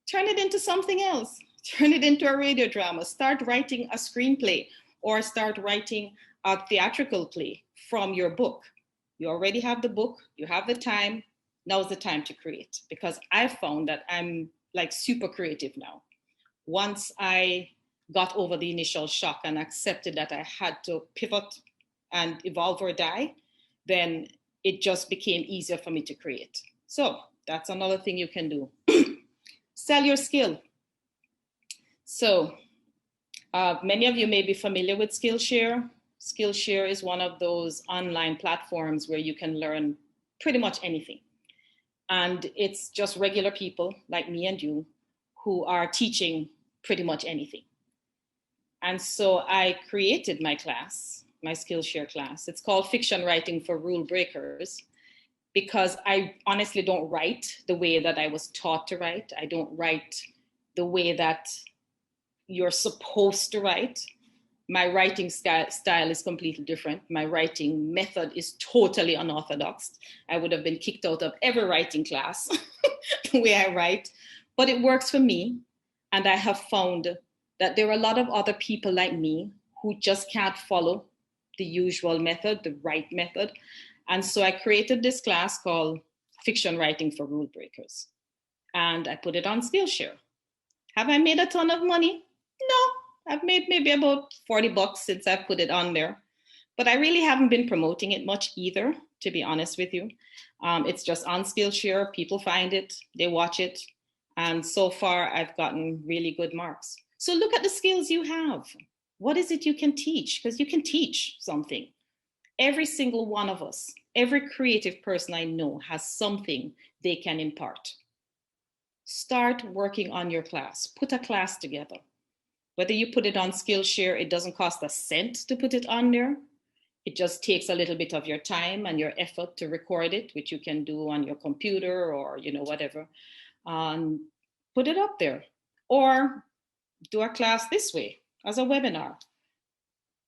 [SPEAKER 5] Turn it into something else. Turn it into a radio drama. Start writing a screenplay or start writing a theatrical play from your book. You already have the book, you have the time. Now's the time to create, because I found that I'm like super creative now. Once I got over the initial shock and accepted that I had to pivot and evolve or die, then it just became easier for me to create. So that's another thing you can do. Sell your skill. So many of you may be familiar with Skillshare. Skillshare is one of those online platforms where you can learn pretty much anything. And it's just regular people like me and you who are teaching pretty much anything. And so I created my class, my Skillshare class. It's called Fiction Writing for Rule Breakers, because I honestly don't write the way that I was taught to write. I don't write the way that you're supposed to write. My writing style is completely different. My writing method is totally unorthodox. I would have been kicked out of every writing class the way I write, but it works for me. And I have found that there are a lot of other people like me who just can't follow the usual method, the right method. And so I created this class called Fiction Writing for Rule Breakers. And I put it on Skillshare. Have I made a ton of money? No. I've made maybe about $40 since I've put it on there, but I really haven't been promoting it much either, to be honest with you. It's just on Skillshare, people find it, they watch it, and so far I've gotten really good marks. So look at the skills you have. What is it you can teach? Because you can teach something. Every single one of us, every creative person I know has something they can impart. Start working on your class, put a class together. Whether you put it on Skillshare, it doesn't cost a cent to put it on there. It just takes a little bit of your time and your effort to record it, which you can do on your computer or, whatever. Put it up there. Or do a class this way as a webinar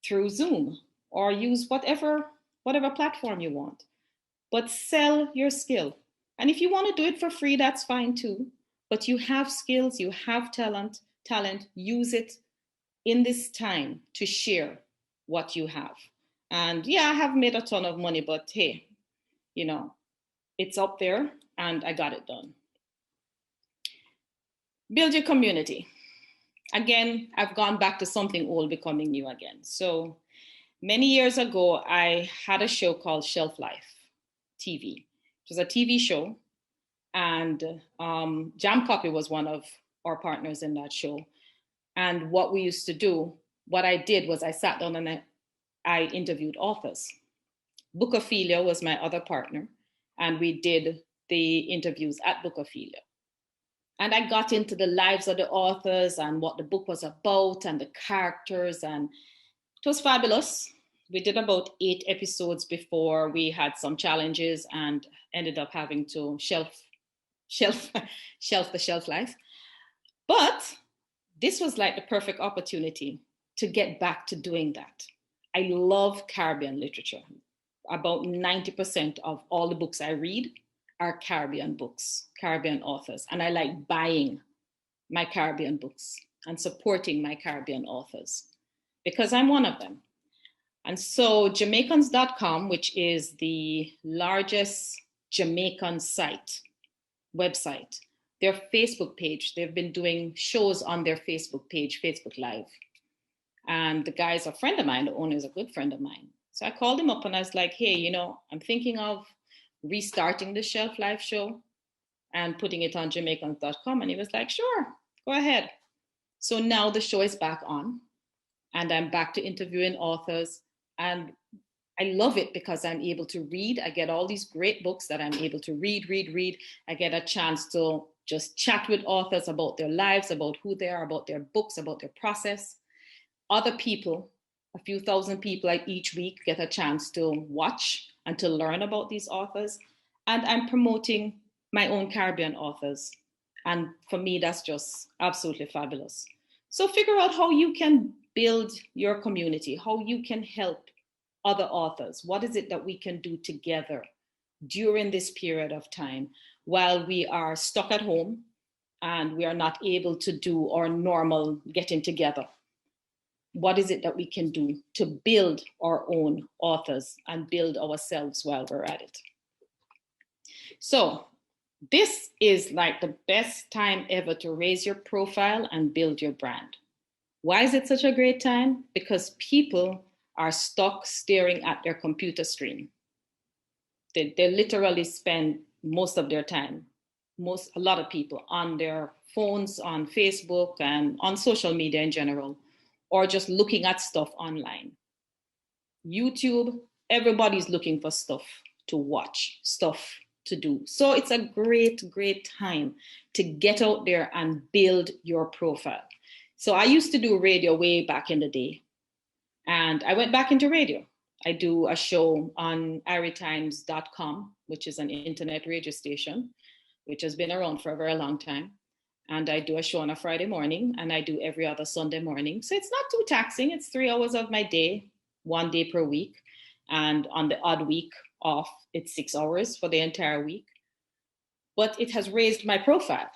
[SPEAKER 5] through Zoom, or use whatever platform you want. But sell your skill. And if you want to do it for free, that's fine too. But you have skills, you have talent, use it in this time to share what you have. And yeah, I have made a ton of money, but hey, it's up there and I got it done. Build your community. Again, I've gone back to something old becoming new again. So many years ago, I had a show called Shelf Life TV. It was a TV show, and JAMCOPY was one of our partners in that show. And what we used to do what I did was I sat down and I interviewed authors. Bookophilia was my other partner, and we did the interviews at Bookophilia. And I got into the lives of the authors and what the book was about and the characters, and it was fabulous. We did about 8 episodes before we had some challenges and ended up having to shelf the shelf life. But this was like the perfect opportunity to get back to doing that. I love Caribbean literature. About 90% of all the books I read are Caribbean books, Caribbean authors. And I like buying my Caribbean books and supporting my Caribbean authors because I'm one of them. And so Jamaicans.com, which is the largest Jamaican website, their Facebook page, they've been doing shows on their Facebook page, Facebook Live. And the guy is a friend of mine, the owner is a good friend of mine. So I called him up and I was like, hey, I'm thinking of restarting the Shelf Life show and putting it on Jamaicans.com. And he was like, sure, go ahead. So now the show is back on and I'm back to interviewing authors. And I love it because I'm able to read. I get all these great books that I'm able to read. I get a chance to just chat with authors about their lives, about who they are, about their books, about their process. Other people, a few thousand people each week, get a chance to watch and to learn about these authors. And I'm promoting my own Caribbean authors. And for me, that's just absolutely fabulous. So figure out how you can build your community, how you can help other authors. What is it that we can do together during this period of time while we are stuck at home and we are not able to do our normal getting together? What is it that we can do to build our own authors and build ourselves while we're at it? So this is like the best time ever to raise your profile and build your brand. Why is it such a great time? Because people are stuck staring at their computer screen. They literally spend most of their time, a lot of people, on their phones, on Facebook, and on social media in general, or just looking at stuff online. YouTube, everybody's looking for stuff to watch, stuff to do. So it's a great, great time to get out there and build your profile. So I used to do radio way back in the day, and I went back into radio. I do a show on arietimes.com, which is an internet radio station, which has been around for a very long time. And I do a show on a Friday morning, and I do every other Sunday morning. So it's not too taxing. It's 3 hours of my day, 1 day per week. And on the odd week off, it's 6 hours for the entire week. But it has raised my profile.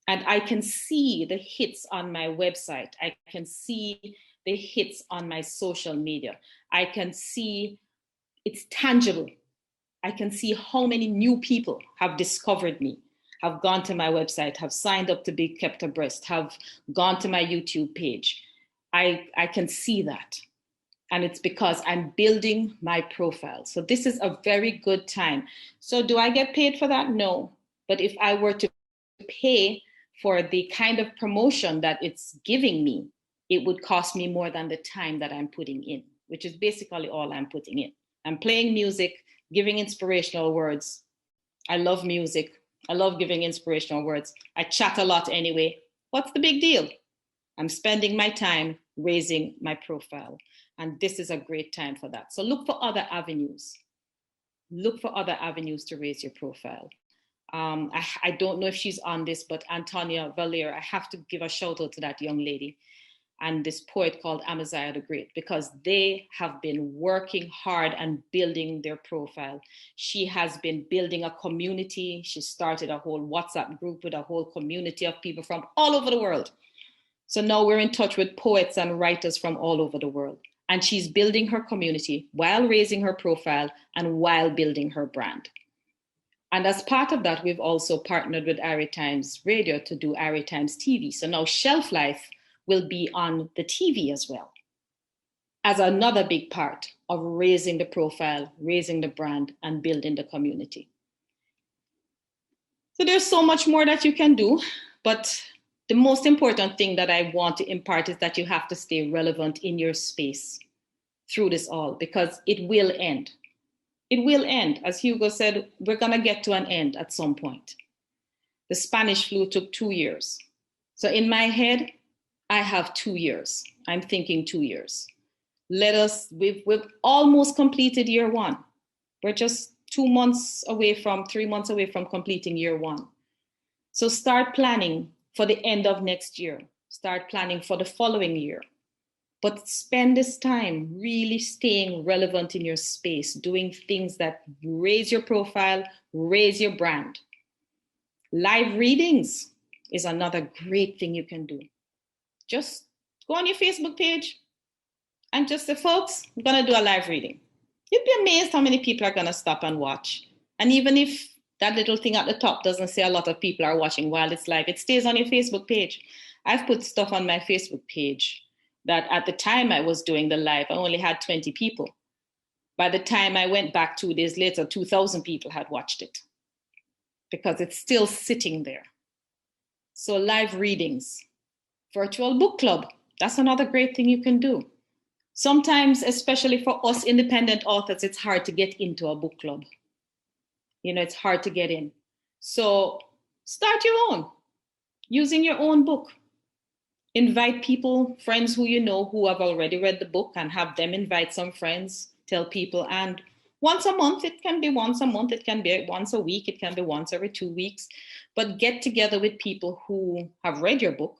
[SPEAKER 5] And I can see the hits on my website. I can see the hits on my social media. I can see it's tangible. I can see how many new people have discovered me, have gone to my website, have signed up to be kept abreast, have gone to my YouTube page. I can see that. And it's because I'm building my profile. So this is a very good time. So do I get paid for that? No. But if I were to pay for the kind of promotion that it's giving me, it would cost me more than the time that I'm putting in, which is basically all I'm putting in. I'm playing music, giving inspirational words. I love music. I love giving inspirational words. I chat a lot anyway. What's the big deal? I'm spending my time raising my profile. And this is a great time for that. So look for other avenues. Look for other avenues to raise your profile. I don't know if she's on this, but Antonia Valera, I have to give a shout out to that young lady and this poet called Amaziah the Great, because they have been working hard and building their profile. She has been building a community. She started a whole WhatsApp group with a whole community of people from all over the world. So now we're in touch with poets and writers from all over the world. And she's building her community while raising her profile and while building her brand. And as part of that, we've also partnered with Ari Times Radio to do Ari Times TV. So now Shelf Life will be on the TV as well, as another big part of raising the profile, raising the brand, and building the community. So there's so much more that you can do, but the most important thing that I want to impart is that you have to stay relevant in your space through this all, because it will end. It will end. As Hugo said, we're going to get to an end at some point. The Spanish flu took 2 years. So in my head, I have 2 years. I'm thinking 2 years. We've almost completed year one. We're just 3 months away from completing year one. So start planning for the end of next year. Start planning for the following year. But spend this time really staying relevant in your space, doing things that raise your profile, raise your brand. Live readings is another great thing you can do. Just go on your Facebook page and just say, folks, I'm going to do a live reading. You'd be amazed how many people are going to stop and watch. And even if that little thing at the top doesn't say a lot of people are watching while it's live, it stays on your Facebook page. I've put stuff on my Facebook page that at the time I was doing the live, I only had 20 people. By the time I went back 2 days later, 2,000 people had watched it because it's still sitting there. So live readings, virtual book club, that's another great thing you can do. Sometimes, especially for us independent authors, it's hard to get into a book club. It's hard to get in. So start your own, using your own book. Invite people, friends who you know who have already read the book, and have them invite some friends, tell people. And once a month, it can be once a month, it can be once a week, it can be once every 2 weeks. But get together with people who have read your book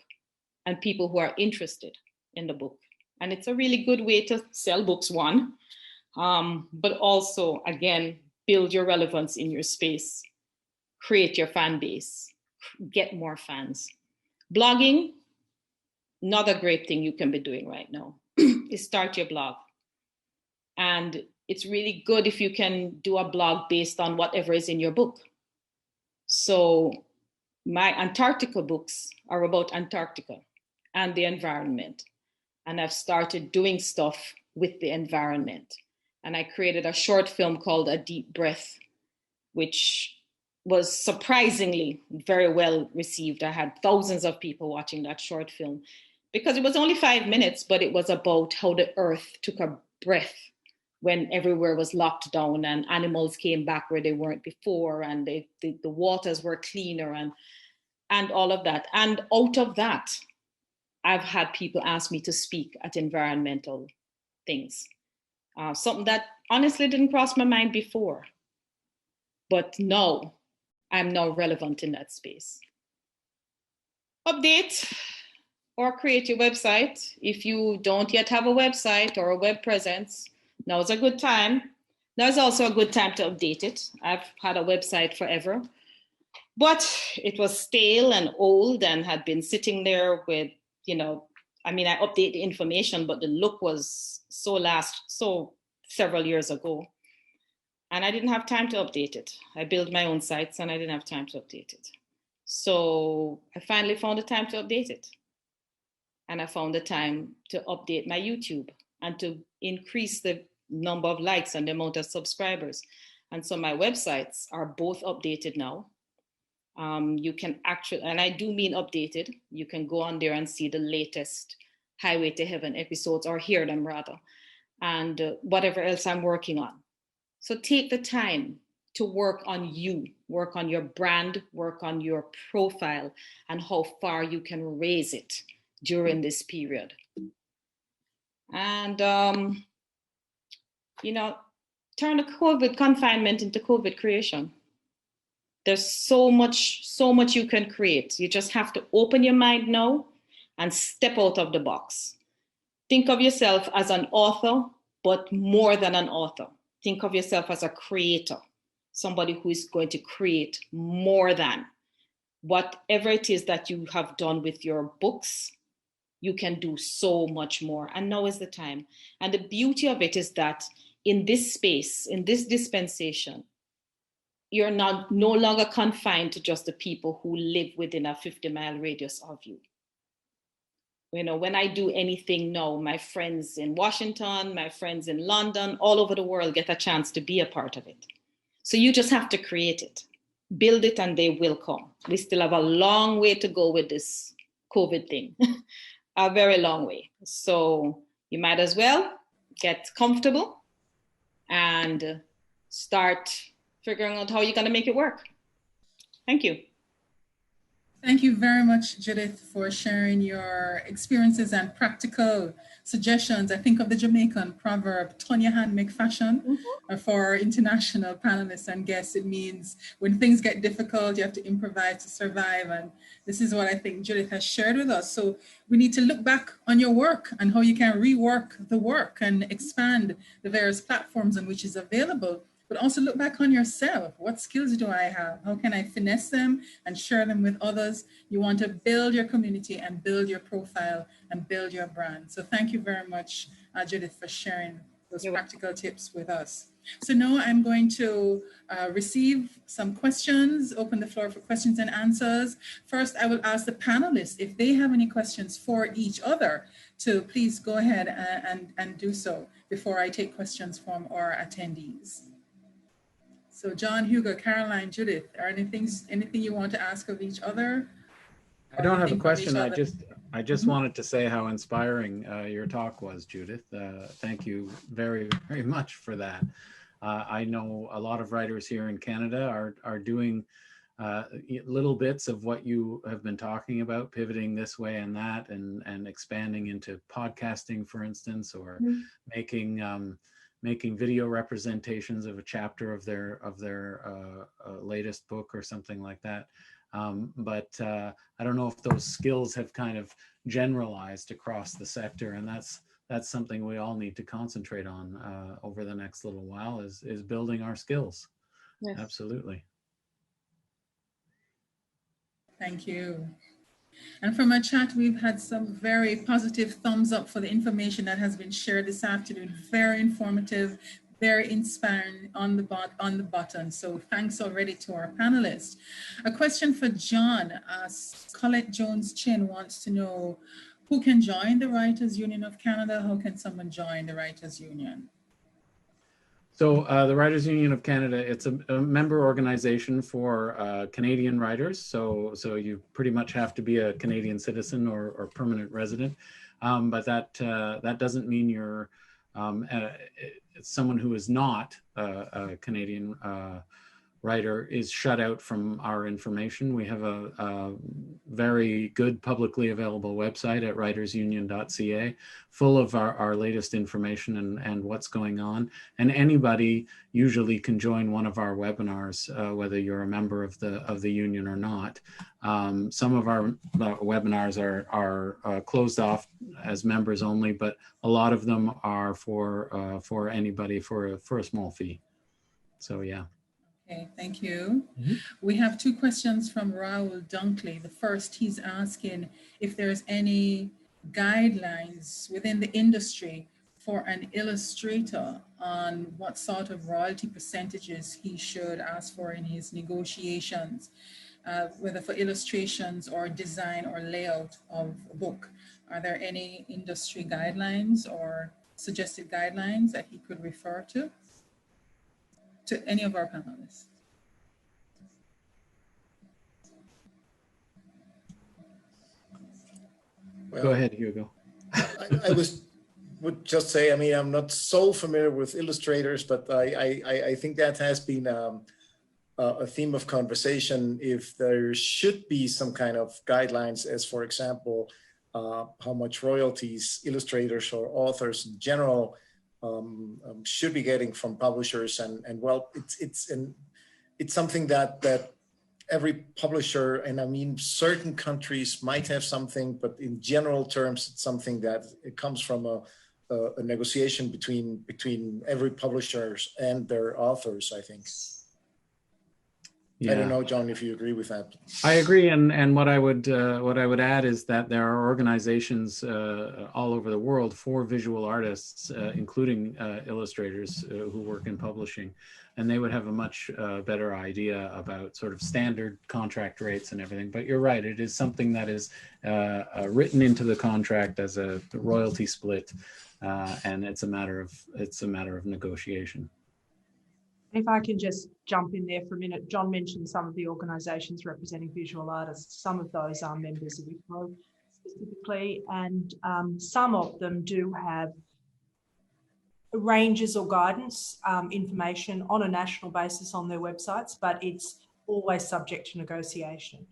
[SPEAKER 5] and people who are interested in the book. And it's a really good way to sell books, one, but also, again, build your relevance in your space, create your fan base, get more fans. Blogging, another great thing you can be doing right now is start your blog. And it's really good if you can do a blog based on whatever is in your book. So my Antarctica books are about Antarctica and the environment. And I've started doing stuff with the environment. And I created a short film called A Deep Breath, which was surprisingly very well received. I had thousands of people watching that short film because it was only 5 minutes, but it was about how the earth took a breath when everywhere was locked down and animals came back where they weren't before, and the waters were cleaner and all of that. And out of that, I've had people ask me to speak at environmental things. Something that honestly didn't cross my mind before. But now, I'm now relevant in that space. Update or create your website. If you don't yet have a website or a web presence, now's a good time. Now's also a good time to update it. I've had a website forever, but it was stale and old and had been sitting there with, I update the information, but the look was so several years ago. And I didn't have time to update it. I built my own sites and I didn't have time to update it. So I finally found the time to update it. And I found the time to update my YouTube and to increase the number of likes and the amount of subscribers. And so my websites are both updated now. You can actually, and I do mean updated, you can go on there and see the latest Highway to Heaven episodes, or hear them rather, and whatever else I'm working on. So take the time to work on you, work on your brand, work on your profile, and how far you can raise it during this period. And, turn the COVID confinement into COVID creation. There's so much you can create. You just have to open your mind now and step out of the box. Think of yourself as an author, but more than an author. Think of yourself as a creator, somebody who is going to create more than whatever it is that you have done with your books. You can do so much more. And now is the time. And the beauty of it is that in this space, in this dispensation, you're no longer confined to just the people who live within a 50-mile radius of you. When I do anything now, my friends in Washington, my friends in London, all over the world get a chance to be a part of it. So you just have to create it, build it, and they will come. We still have a long way to go with this COVID thing, a very long way. So you might as well get comfortable and start figuring out how you're going to make it work. Thank you.
[SPEAKER 2] Thank you very much, Judith, for sharing your experiences and practical suggestions. I think of the Jamaican proverb, turn your hand, make fashion. For our international panelists and guests, it means when things get difficult, you have to improvise to survive. And this is what I think Judith has shared with us. So we need to look back on your work and how you can rework the work and expand the various platforms on which is available. But also look back on yourself. What skills do I have? How can I finesse them and share them with others? You want to build your community and build your profile and build your brand. So thank you very much, Judith, for sharing those practical tips with us. So now I'm going to receive some questions, open the floor for questions and answers. First, I will ask the panelists if they have any questions for each other to please go ahead and do so before I take questions from our attendees. So John, Hugo, Caroline, Judith, are anything you want to ask of each other?
[SPEAKER 3] I don't have a question. I just wanted to say how inspiring your talk was, Judith. Thank you very, very much for that. I know a lot of writers here in Canada are doing little bits of what you have been talking about, pivoting this way and that, and expanding into podcasting, for instance, or making video representations of a chapter of their latest book or something like that. But I don't know if those skills have kind of generalized across the sector, and that's something we all need to concentrate on over the next little while is building our skills. Yes. Absolutely.
[SPEAKER 2] Thank you. And from our chat, we've had some very positive thumbs up for the information that has been shared this afternoon. Very informative, very inspiring on the button. So thanks already to our panelists. A question for John. Colette Jones-Chin wants to know, who can join the Writers Union of Canada? How can someone join the Writers Union?
[SPEAKER 3] So the Writers Union of Canada, it's a member organization for Canadian writers. So you pretty much have to be a Canadian citizen or permanent resident. But that doesn't mean you're someone who is not a Canadian writer is shut out from our information. We have a very good publicly available website at writersunion.ca, full of our latest information and what's going on. And anybody usually can join one of our webinars, whether you're a member of the union or not. Some of our webinars are closed off as members only, but a lot of them are for anybody for a small fee. So yeah.
[SPEAKER 2] Okay, thank you. We have two questions from Raoul Dunkley. The first, he's asking if there's any guidelines within the industry for an illustrator on what sort of royalty percentages he should ask for in his negotiations, whether for illustrations or design or layout of a book. Are there any industry guidelines or suggested guidelines that he could refer to any of our panelists?
[SPEAKER 4] Well,
[SPEAKER 3] go ahead, Hugo.
[SPEAKER 4] I would just say, I mean, I'm not so familiar with illustrators, but I think that has been a theme of conversation. If there should be some kind of guidelines as, for example, how much royalties illustrators or authors in general should be getting from publishers, and well, it's something that every publisher, and I mean certain countries might have something, but in general terms, it's something that it comes from a negotiation between every publishers and their authors, I think. Yeah. I don't know, John, if you agree with that.
[SPEAKER 3] I agree, and what I would add is that there are organizations all over the world for visual artists, including illustrators who work in publishing, and they would have a much better idea about sort of standard contract rates and everything. But you're right; it is something that is written into the contract as a royalty split, and it's a matter of negotiation.
[SPEAKER 1] If I can just jump in there for a minute, John mentioned some of the organisations representing visual artists. Some of those are members of IPRO, specifically, and some of them do have ranges or guidance information on a national basis on their websites, but it's always subject to negotiation.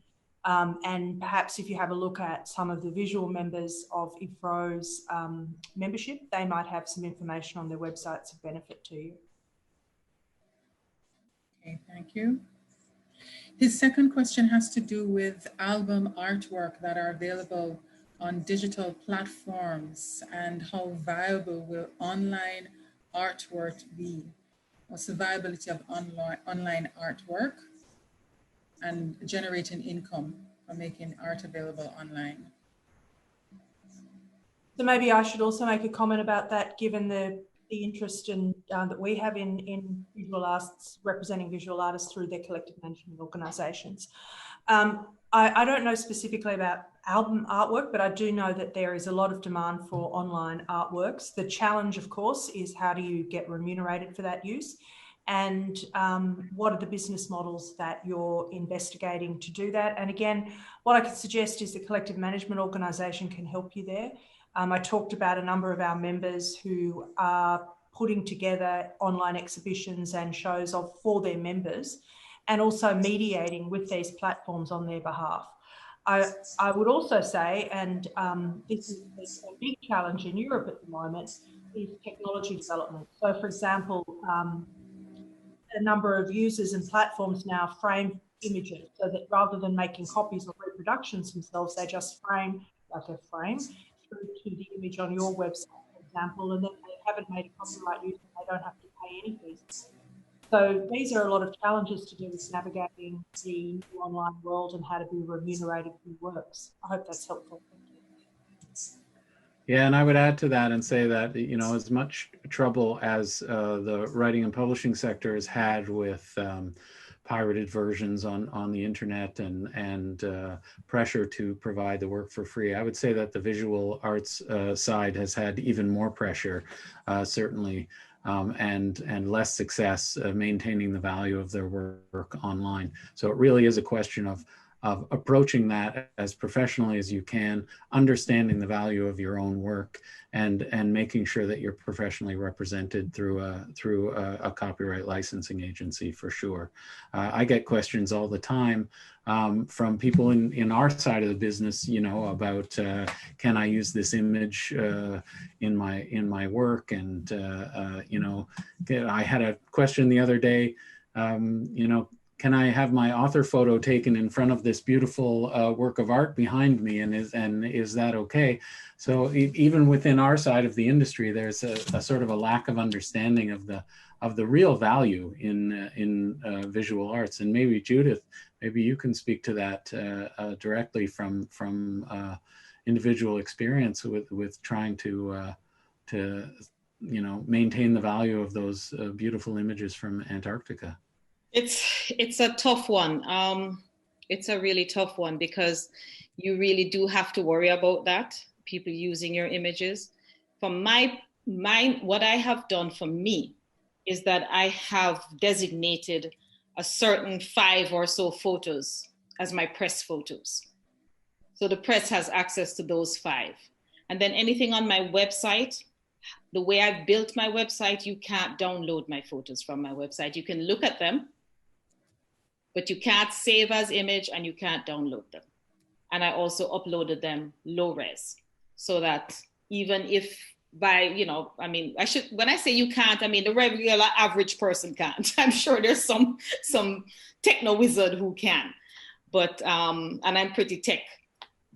[SPEAKER 1] And perhaps if you have a look at some of the visual members of IFRO's membership, they might have some information on their websites of benefit to you.
[SPEAKER 2] Okay, thank you. His second question has to do with album artwork that are available on digital platforms, and how viable will online artwork be? What's the viability of online artwork and generating income from making art available online?
[SPEAKER 1] So maybe I should also make a comment about that, given the interest in, that we have in visual artists, representing visual artists through their collective management organisations. I don't know specifically about album artwork, but I do know that there is a lot of demand for online artworks. The challenge, of course, is how do you get remunerated for that use? And what are the business models that you're investigating to do that? And again, what I could suggest is the collective management organisation can help you there. I talked about a number of our members who are putting together online exhibitions and shows for their members, and also mediating with these platforms on their behalf. I would also say, and this is a big challenge in Europe at the moment, is technology development. So, for example, a number of users and platforms now frame images, so that rather than making copies or reproductions themselves, they just frame like a frame through to the image on your website, for example, and then they haven't made a copyright use and they don't have to pay any fees. So these are a lot of challenges to do with navigating the online world and how to be remunerated for works. I hope that's helpful.
[SPEAKER 3] Yeah, and I would add to that and say that, you know, as much trouble as the writing and publishing sector has had with pirated versions on the internet and pressure to provide the work for free, I would say that the visual arts side has had even more pressure, certainly, and less success maintaining the value of their work online. So it really is a question of approaching that as professionally as you can, understanding the value of your own work, and making sure that you're professionally represented through a copyright licensing agency, for sure. I get questions all the time from people in our side of the business, you know, about can I use this image in my work? And you know, I had a question the other day, you know, can I have my author photo taken in front of this beautiful work of art behind me, and is that okay? So even within our side of the industry, there's a sort of a lack of understanding of the real value in visual arts. And maybe Judith, maybe you can speak to that directly from individual experience with trying to you know, maintain the value of those beautiful images from Antarctica.
[SPEAKER 5] It's a tough one. It's a really tough one, because you really do have to worry about that, people using your images. From what I have done for me is that I have designated a certain 5 or so photos as my press photos. So the press has access to those 5. And then anything on my website, the way I've built my website, you can't download my photos from my website. You can look at them, but you can't save as image and you can't download them. And I also uploaded them low res, so that even if by, you know, I mean, when I say you can't, I mean the regular average person can't. I'm sure there's some techno wizard who can, but, and I'm pretty tech,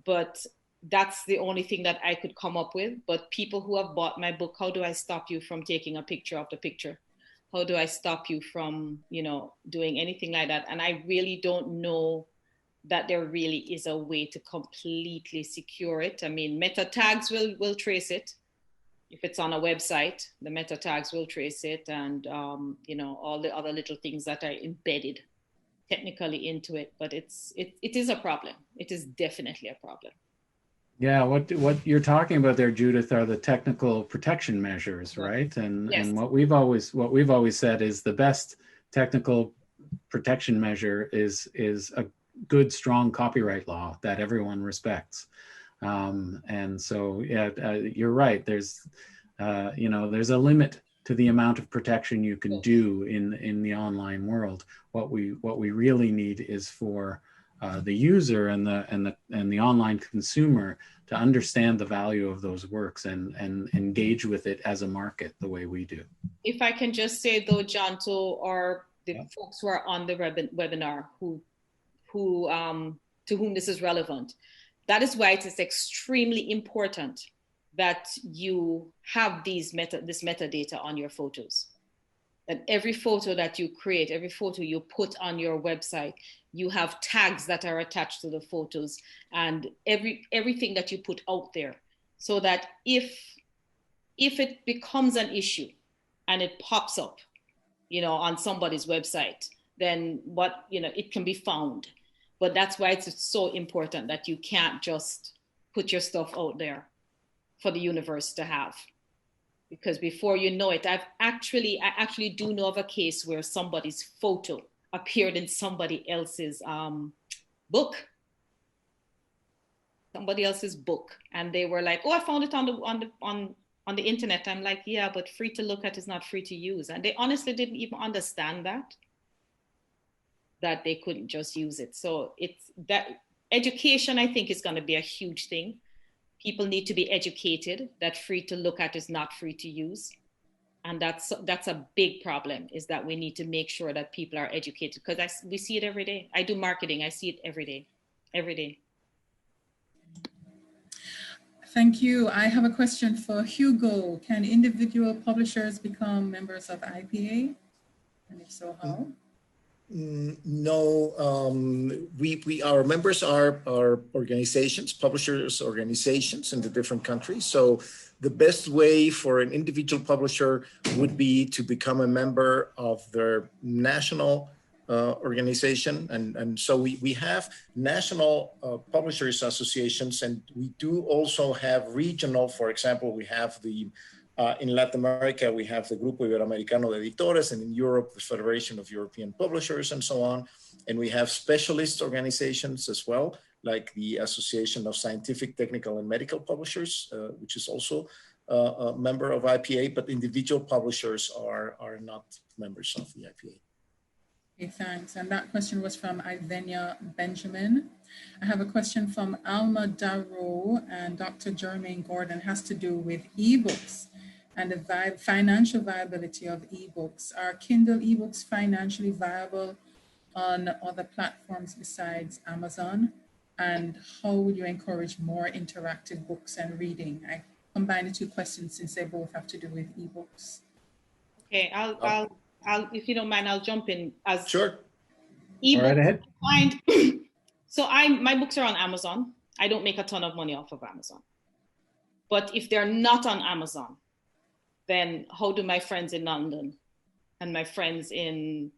[SPEAKER 5] but that's the only thing that I could come up with. But people who have bought my book, how do I stop you from taking a picture of the picture? How do I stop you from, you know, doing anything like that? And I really don't know that there really is a way to completely secure it. I mean, meta tags will trace it. If it's on a website, the meta tags will trace it, and, you know, all the other little things that are embedded technically into it. But it is a problem. It is definitely a problem.
[SPEAKER 3] Yeah, what you're talking about there, Judith, are the technical protection measures, right? And
[SPEAKER 5] yes.
[SPEAKER 3] And what we've always said is the best technical protection measure is a good, strong copyright law that everyone respects. And so, yeah, you're right. There's, there's a limit to the amount of protection you can do in the online world. What we really need is for the user and the online consumer to understand the value of those works and engage with it as a market the way we do.
[SPEAKER 5] If I can just say though, John, or the folks who are on the webinar to whom this is relevant, that is why it is extremely important that you have this metadata on your photos. That every photo that you create, every photo you put on your website, you have tags that are attached to the photos and everything that you put out there, so that if it becomes an issue and it pops up, on somebody's website, then it can be found. But that's why it's so important that you can't just put your stuff out there for the universe to have. Because before you know it, I actually do know of a case where somebody's photo appeared in somebody else's book. Somebody else's book. And they were like, oh, I found it on the internet. I'm like, yeah, but free to look at is not free to use. And they honestly didn't even understand that they couldn't just use it. So it's that education, I think, is going to be a huge thing. People need to be educated that free to look at is not free to use. And that's a big problem, is that we need to make sure that people are educated, because we see it every day. I do marketing. I see it every day.
[SPEAKER 2] Thank you. I have a question for Hugo. Can individual publishers become members of IPA? And if so, how?
[SPEAKER 4] No, our members are organizations, publishers organizations in the different countries. So the best way for an individual publisher would be to become a member of their national organization. And so we have national publishers associations, and we do also have regional. For example, we have in Latin America, we have the Grupo Iberoamericano de Editores, and in Europe, the Federation of European Publishers, and so on. And we have specialist organizations as well, like the Association of Scientific, Technical, and Medical Publishers, which is also a member of IPA, but individual publishers are not members of the IPA.
[SPEAKER 2] Okay, thanks. And that question was from Ivenia Benjamin. I have a question from Alma Darrow and Dr. Jermaine Gordon. It has to do with ebooks and the financial viability of ebooks. Are Kindle ebooks financially viable on other platforms besides Amazon? And how would you encourage more interactive books and reading? I combine the two questions since they both have to do with ebooks.
[SPEAKER 5] Okay, I'll if you don't mind, I'll jump in as
[SPEAKER 4] sure.
[SPEAKER 5] Ebooks.
[SPEAKER 3] Right ahead.
[SPEAKER 5] So my books are on Amazon. I don't make a ton of money off of Amazon. But if they're not on Amazon, then how do my friends in London and my friends in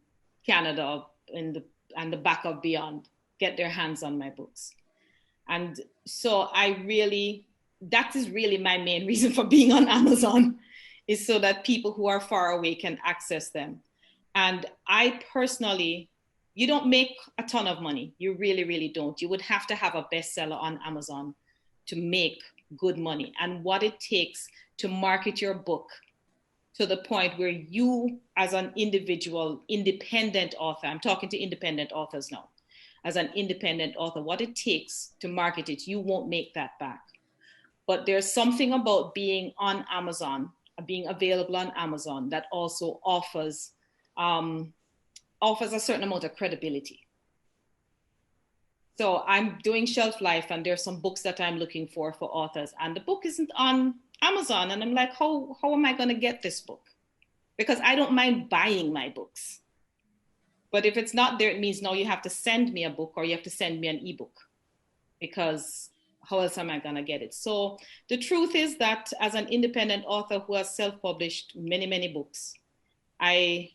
[SPEAKER 5] Canada and the back of beyond get their hands on my books? And so that is really my main reason for being on Amazon, is so that people who are far away can access them. And I personally, you don't make a ton of money. You really, really don't. You would have to have a bestseller on Amazon to make good money. And what it takes to market your book to the point where you, as an individual, independent author, I'm talking to independent authors now, as an independent author, what it takes to market it, you won't make that back. But there's something about being on Amazon, being available on Amazon, that also offers a certain amount of credibility. So I'm doing shelf life, and there's some books that I'm looking for authors, and the book isn't on Amazon, and I'm like, how am I going to get this book? Because I don't mind buying my books, but if it's not there, it means now you have to send me a book, or you have to send me an ebook, because how else am I going to get it? So the truth is that as an independent author who has self-published many, many books, I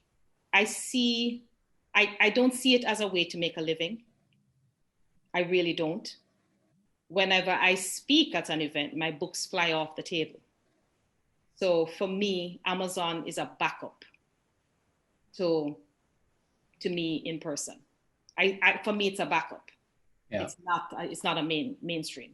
[SPEAKER 5] don't see it as a way to make a living. I really don't. Whenever I speak at an event, my books fly off the table. So for me, Amazon is a backup to me in person. For me, it's a backup. Yeah. It's not a mainstream.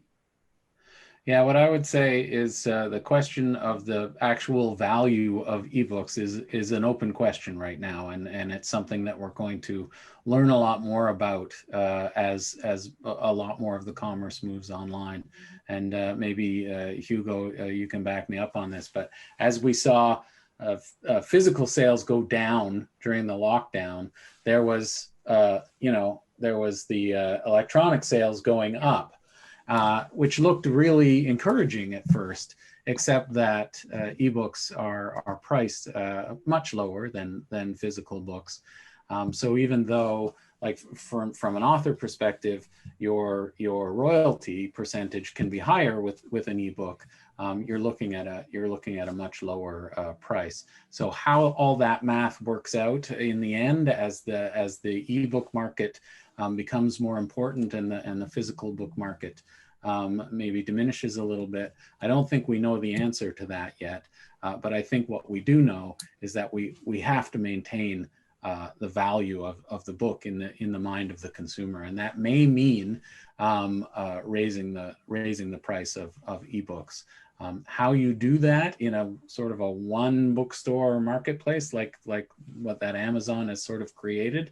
[SPEAKER 3] Yeah, what I would say is the question of the actual value of ebooks is an open question right now, and it's something that we're going to learn a lot more about as a lot more of the commerce moves online. And maybe Hugo, you can back me up on this, but as we saw physical sales go down during the lockdown, there was there was the electronic sales going up. Which looked really encouraging at first, except that ebooks are priced much lower than physical books. So even though, like from an author perspective, your royalty percentage can be higher with an ebook, you're looking at a much lower price. So how all that math works out in the end, as the ebook market becomes more important and the physical book market maybe diminishes a little bit, I don't think we know the answer to that yet. But I think what we do know is that we have to maintain the value of the book in the mind of the consumer, and that may mean raising the price of ebooks. How you do that in a sort of a one bookstore marketplace like what that Amazon has sort of created,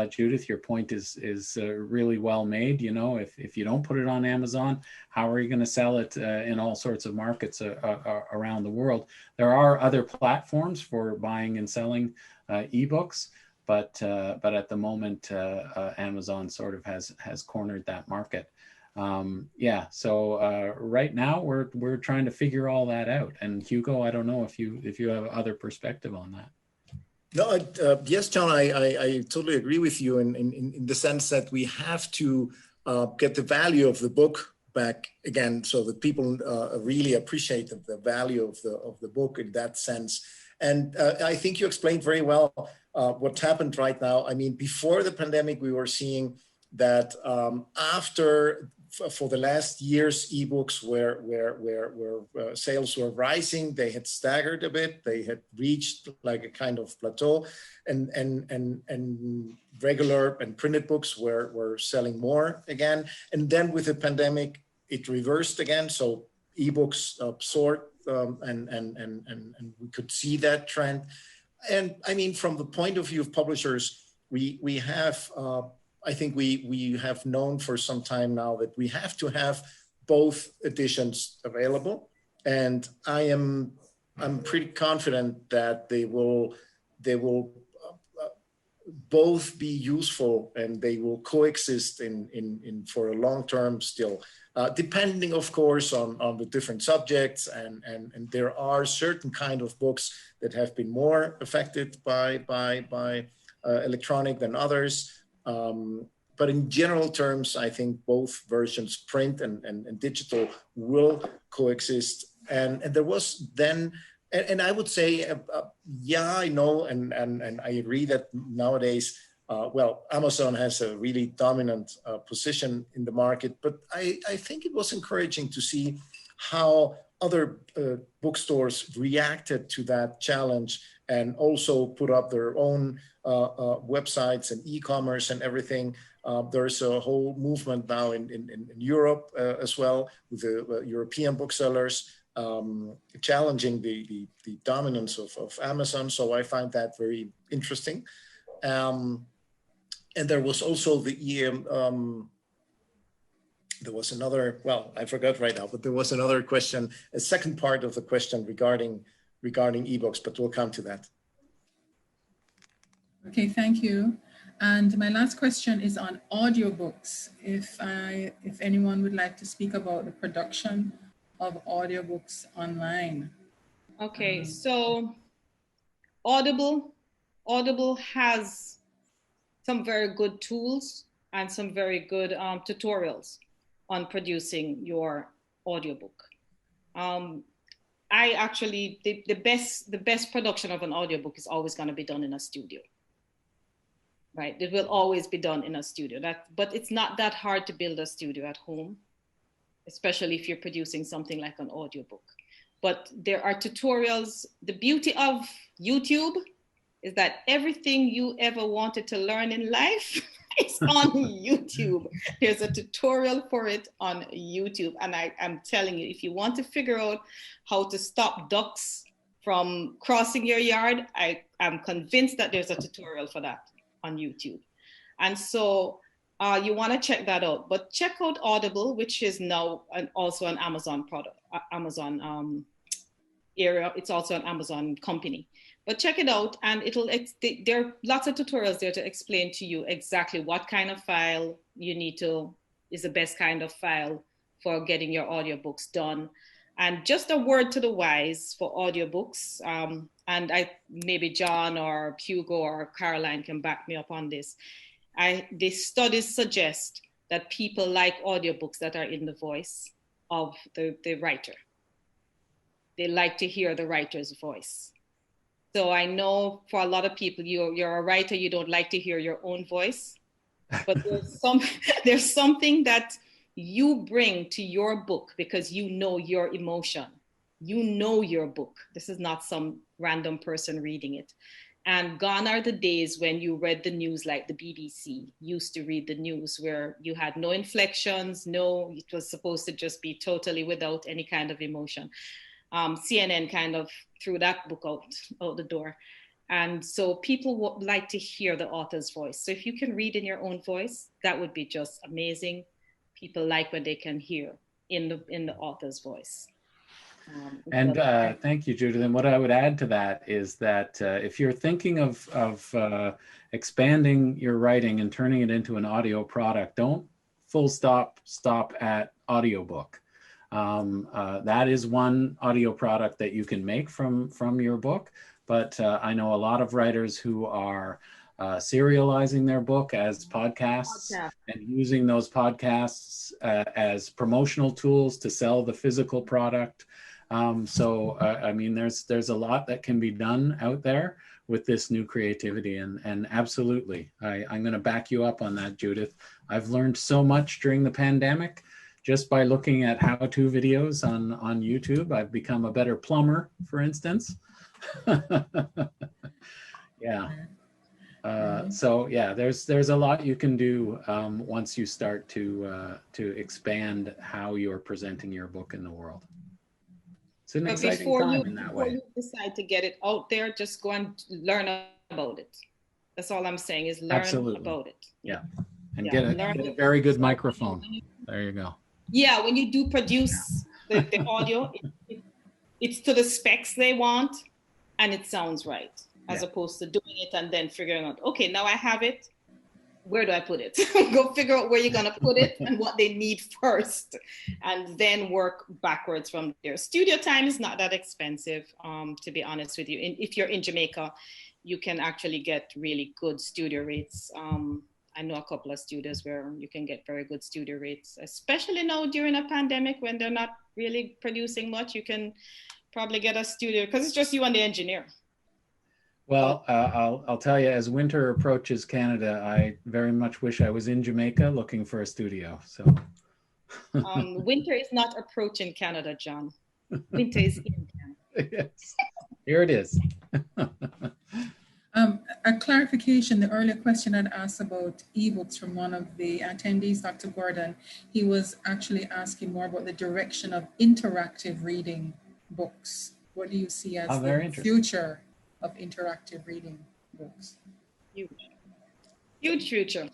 [SPEAKER 3] Judith, your point is really well made. You know, if you don't put it on Amazon, how are you going to sell it in all sorts of markets around the world? There are other platforms for buying and selling ebooks, but at the moment, Amazon sort of has cornered that market. So right now we're trying to figure all that out. And Hugo, I don't know if you have other perspective on that.
[SPEAKER 4] No, yes, John, I totally agree with you in the sense that we have to get the value of the book back again, so that people really appreciate the value of the book in that sense. And I think you explained very well what happened right now. I mean, before the pandemic, we were seeing that for the last years, ebooks where sales were rising. They had staggered a bit. They had reached like a kind of plateau, and regular and printed books were selling more again. And then with the pandemic, it reversed again. So ebooks soared, and we could see that trend. And I mean, from the point of view of publishers, we have. I think we have known for some time now that we have to have both editions available, and I'm pretty confident that they will both be useful, and they will coexist in for a long term still, depending of course on the different subjects, and there are certain kind of books that have been more affected by electronic than others. But in general terms, I think both versions, print and digital, will coexist. And there was then, and I would say, yeah, I know, and I agree that nowadays, Amazon has a really dominant position in the market. But I think it was encouraging to see how other bookstores reacted to that challenge, and also put up their own websites and e-commerce and everything. There's a whole movement now in Europe as well, with the European booksellers challenging the dominance of Amazon. So I find that very interesting. And there was also there was another, well, I forgot right now, but there was another question, a second part of the question regarding ebooks, but we'll come to that.
[SPEAKER 2] Okay, thank you. And my last question is on audiobooks. If anyone would like to speak about the production of audiobooks online.
[SPEAKER 5] Okay, so Audible has some very good tools and some very good tutorials on producing your audiobook. I actually, the best production of an audiobook is always going to be done in a studio, right? It will always be done in a studio. But it's not that hard to build a studio at home, especially if you're producing something like an audiobook. But there are tutorials. The beauty of YouTube is that everything you ever wanted to learn in life It's on YouTube. There's a tutorial for it on YouTube. And I'm telling you, if you want to figure out how to stop ducks from crossing your yard, I'm convinced that there's a tutorial for that on YouTube. And so you want to check that out. But check out Audible, which is now also an Amazon product, Amazon area. It's also an Amazon company. But check it out, and there are lots of tutorials there to explain to you exactly what kind of file you need is the best kind of file for getting your audiobooks done. And just a word to the wise for audiobooks, and maybe John or Hugo or Caroline can back me up on this. The studies suggest that people like audiobooks that are in the voice of the writer. They like to hear the writer's voice. So I know for a lot of people, you're a writer, you don't like to hear your own voice, but there's something that you bring to your book because you know your emotion. You know your book. This is not some random person reading it. And gone are the days when you read the news like the BBC used to read the news, where you had no inflections, it was supposed to just be totally without any kind of emotion. CNN kind of threw that book out the door. And so people would like to hear the author's voice. So if you can read in your own voice, that would be just amazing. People like when they can hear in the author's voice.
[SPEAKER 3] And thank you, Judith. And what I would add to that is that if you're thinking of expanding your writing and turning it into an audio product, don't stop at audiobook. That is one audio product that you can make from your book. But I know a lot of writers who are serializing their book as podcasts and using those podcasts as promotional tools to sell the physical product. I mean, there's a lot that can be done out there with this new creativity, and absolutely, I'm going to back you up on that, Judith. I've learned so much during the pandemic just by looking at how-to videos on YouTube. I've become a better plumber, for instance. Yeah. So yeah, there's a lot you can do once you start to expand how you're presenting your book in the world. It's an exciting time in that way.
[SPEAKER 5] Before you decide to get it out there, just go and learn about it. That's all I'm saying is learn about it.
[SPEAKER 3] Yeah, and get a very good microphone. There you go.
[SPEAKER 5] Yeah, when you do produce the audio, it's to the specs they want, and it sounds right, as opposed to doing it and then figuring out, okay, now I have it, where do I put it? Go figure out where you're going to put it and what they need first, and then work backwards from there. Studio time is not that expensive, to be honest with you. If you're in Jamaica, you can actually get really good studio rates. I know a couple of studios where you can get very good studio rates, especially now during a pandemic when they're not really producing much. You can probably get a studio because it's just you and the engineer.
[SPEAKER 3] Well, I'll tell you, as winter approaches Canada, I very much wish I was in Jamaica looking for a studio. So
[SPEAKER 5] winter is not approaching Canada, John. Winter is in Canada.
[SPEAKER 3] Yes, here it is.
[SPEAKER 2] A clarification, the earlier question I'd asked about ebooks from one of the attendees, Dr. Gordon, he was actually asking more about the direction of interactive reading books. What do you see as the future of interactive reading books?
[SPEAKER 5] Huge future,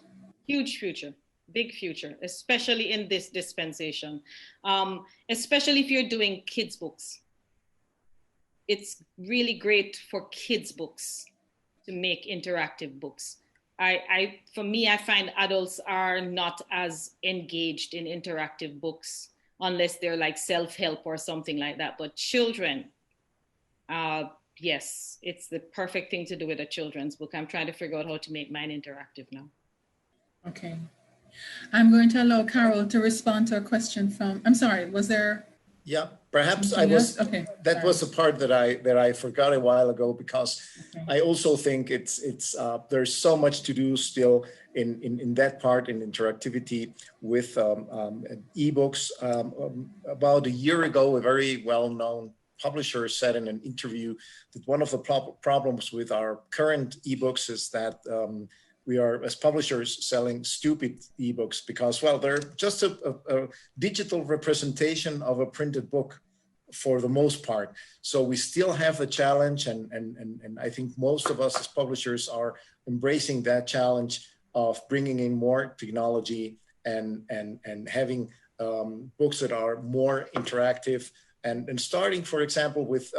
[SPEAKER 5] big future, especially in this dispensation, especially if you're doing kids books. It's really great for kids books to make interactive books. For me, I find adults are not as engaged in interactive books unless they're like self-help or something like that. But children, yes, it's the perfect thing to do with a children's book. I'm trying to figure out how to make mine interactive now.
[SPEAKER 2] Okay. I'm going to allow Carol to respond to a question from, I'm sorry, was there?
[SPEAKER 4] Yeah, perhaps that was a part that I forgot a while ago, because I also think it's there's so much to do still in that part, in interactivity with ebooks. About a year ago, a very well-known publisher said in an interview that one of the problems with our current ebooks is that we are as publishers selling stupid ebooks because, well, they're just a digital representation of a printed book for the most part. So we still have the challenge, and I think most of us as publishers are embracing that challenge of bringing in more technology and having books that are more interactive, and starting, for example, with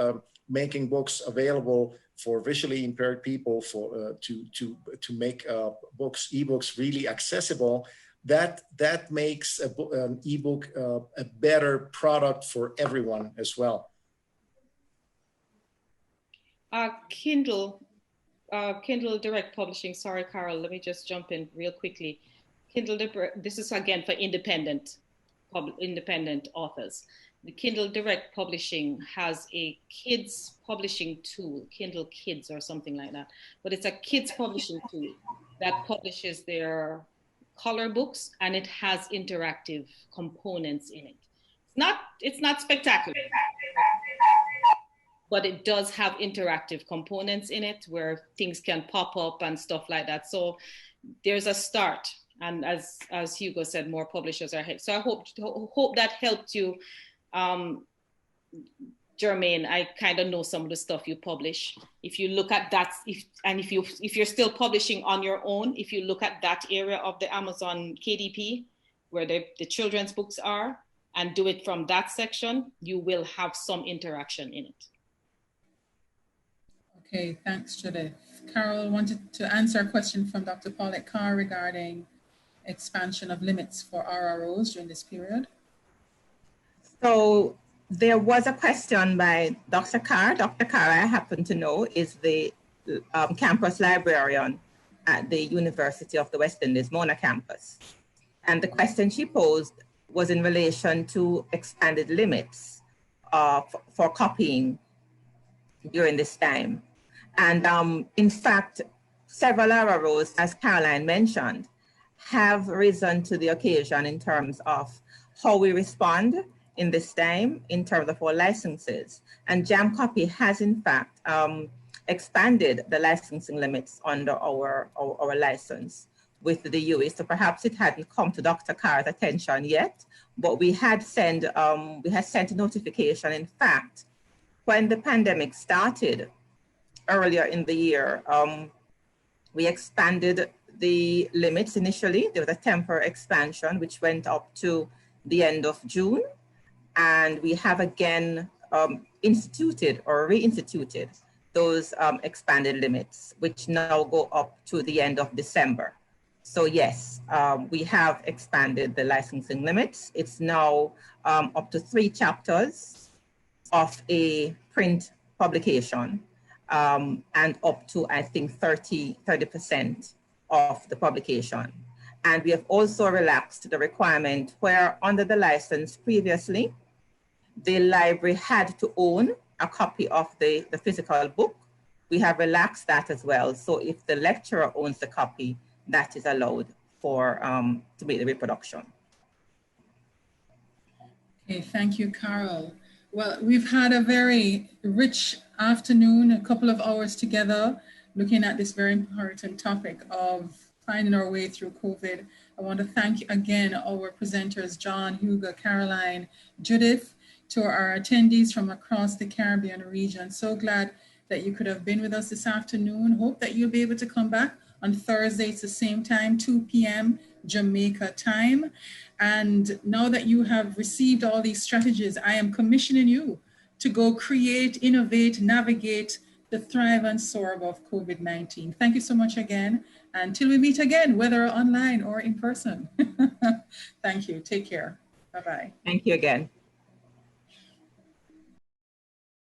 [SPEAKER 4] making books available for visually impaired people to make ebooks really accessible. That makes an ebook a better product for everyone as well.
[SPEAKER 5] Kindle Direct Publishing. Sorry, Carol, let me just jump in real quickly. This is again for independent authors. The Kindle Direct Publishing has a kids publishing tool, Kindle Kids or something like that. But it's a kids publishing tool that publishes their color books, and it has interactive components in it. It's not spectacular, but it does have interactive components in it where things can pop up and stuff like that. So there's a start. And as Hugo said, more publishers are ahead. So I hope that helped you. Jermaine, I kind of know some of the stuff you publish. If you look at that, if you're still publishing on your own, if you look at that area of the Amazon KDP where the children's books are, and do it from that section, you will have some interaction in it.
[SPEAKER 2] Okay, thanks, Judith. Carol wanted to answer a question from Dr. Paulette Carr regarding expansion of limits for RROs during this period.
[SPEAKER 6] So there was a question by Dr. Carr. Dr. Carr, I happen to know, is the campus librarian at the University of the West Indies, Mona campus. And the question she posed was in relation to expanded limits for copying during this time. And in fact, several RROs, as Caroline mentioned, have risen to the occasion in terms of how we respond in this time in terms of our licenses. And JAMCOPY has in fact expanded the licensing limits under our license with the UE. So perhaps it hadn't come to Dr. Carr's attention yet, but we had sent a notification. In fact, when the pandemic started earlier in the year, we expanded the limits initially. There was a temporary expansion which went up to the end of June. And we have again instituted or reinstituted those expanded limits, which now go up to the end of December. So yes, we have expanded the licensing limits. It's now up to 3 chapters of a print publication and up to, I think, 30% of the publication. And we have also relaxed the requirement where under the license previously, the library had to own a copy of the physical book. We have relaxed that as well. So if the lecturer owns the copy, that is allowed for to make the reproduction.
[SPEAKER 2] Okay, thank you, Carol. Well, we've had a very rich afternoon, a couple of hours together, looking at this very important topic of finding our way through COVID. I want to thank again our presenters, John, Hugo, Caroline, Judith, to our attendees from across the Caribbean region. So glad that you could have been with us this afternoon. Hope that you'll be able to come back on Thursday. It's the same time, 2 p.m. Jamaica time. And now that you have received all these strategies, I am commissioning you to go create, innovate, navigate the thrive and soar above COVID-19. Thank you so much again. Until we meet again, whether online or in person. Thank you. Take care. Bye-bye.
[SPEAKER 6] Thank you again.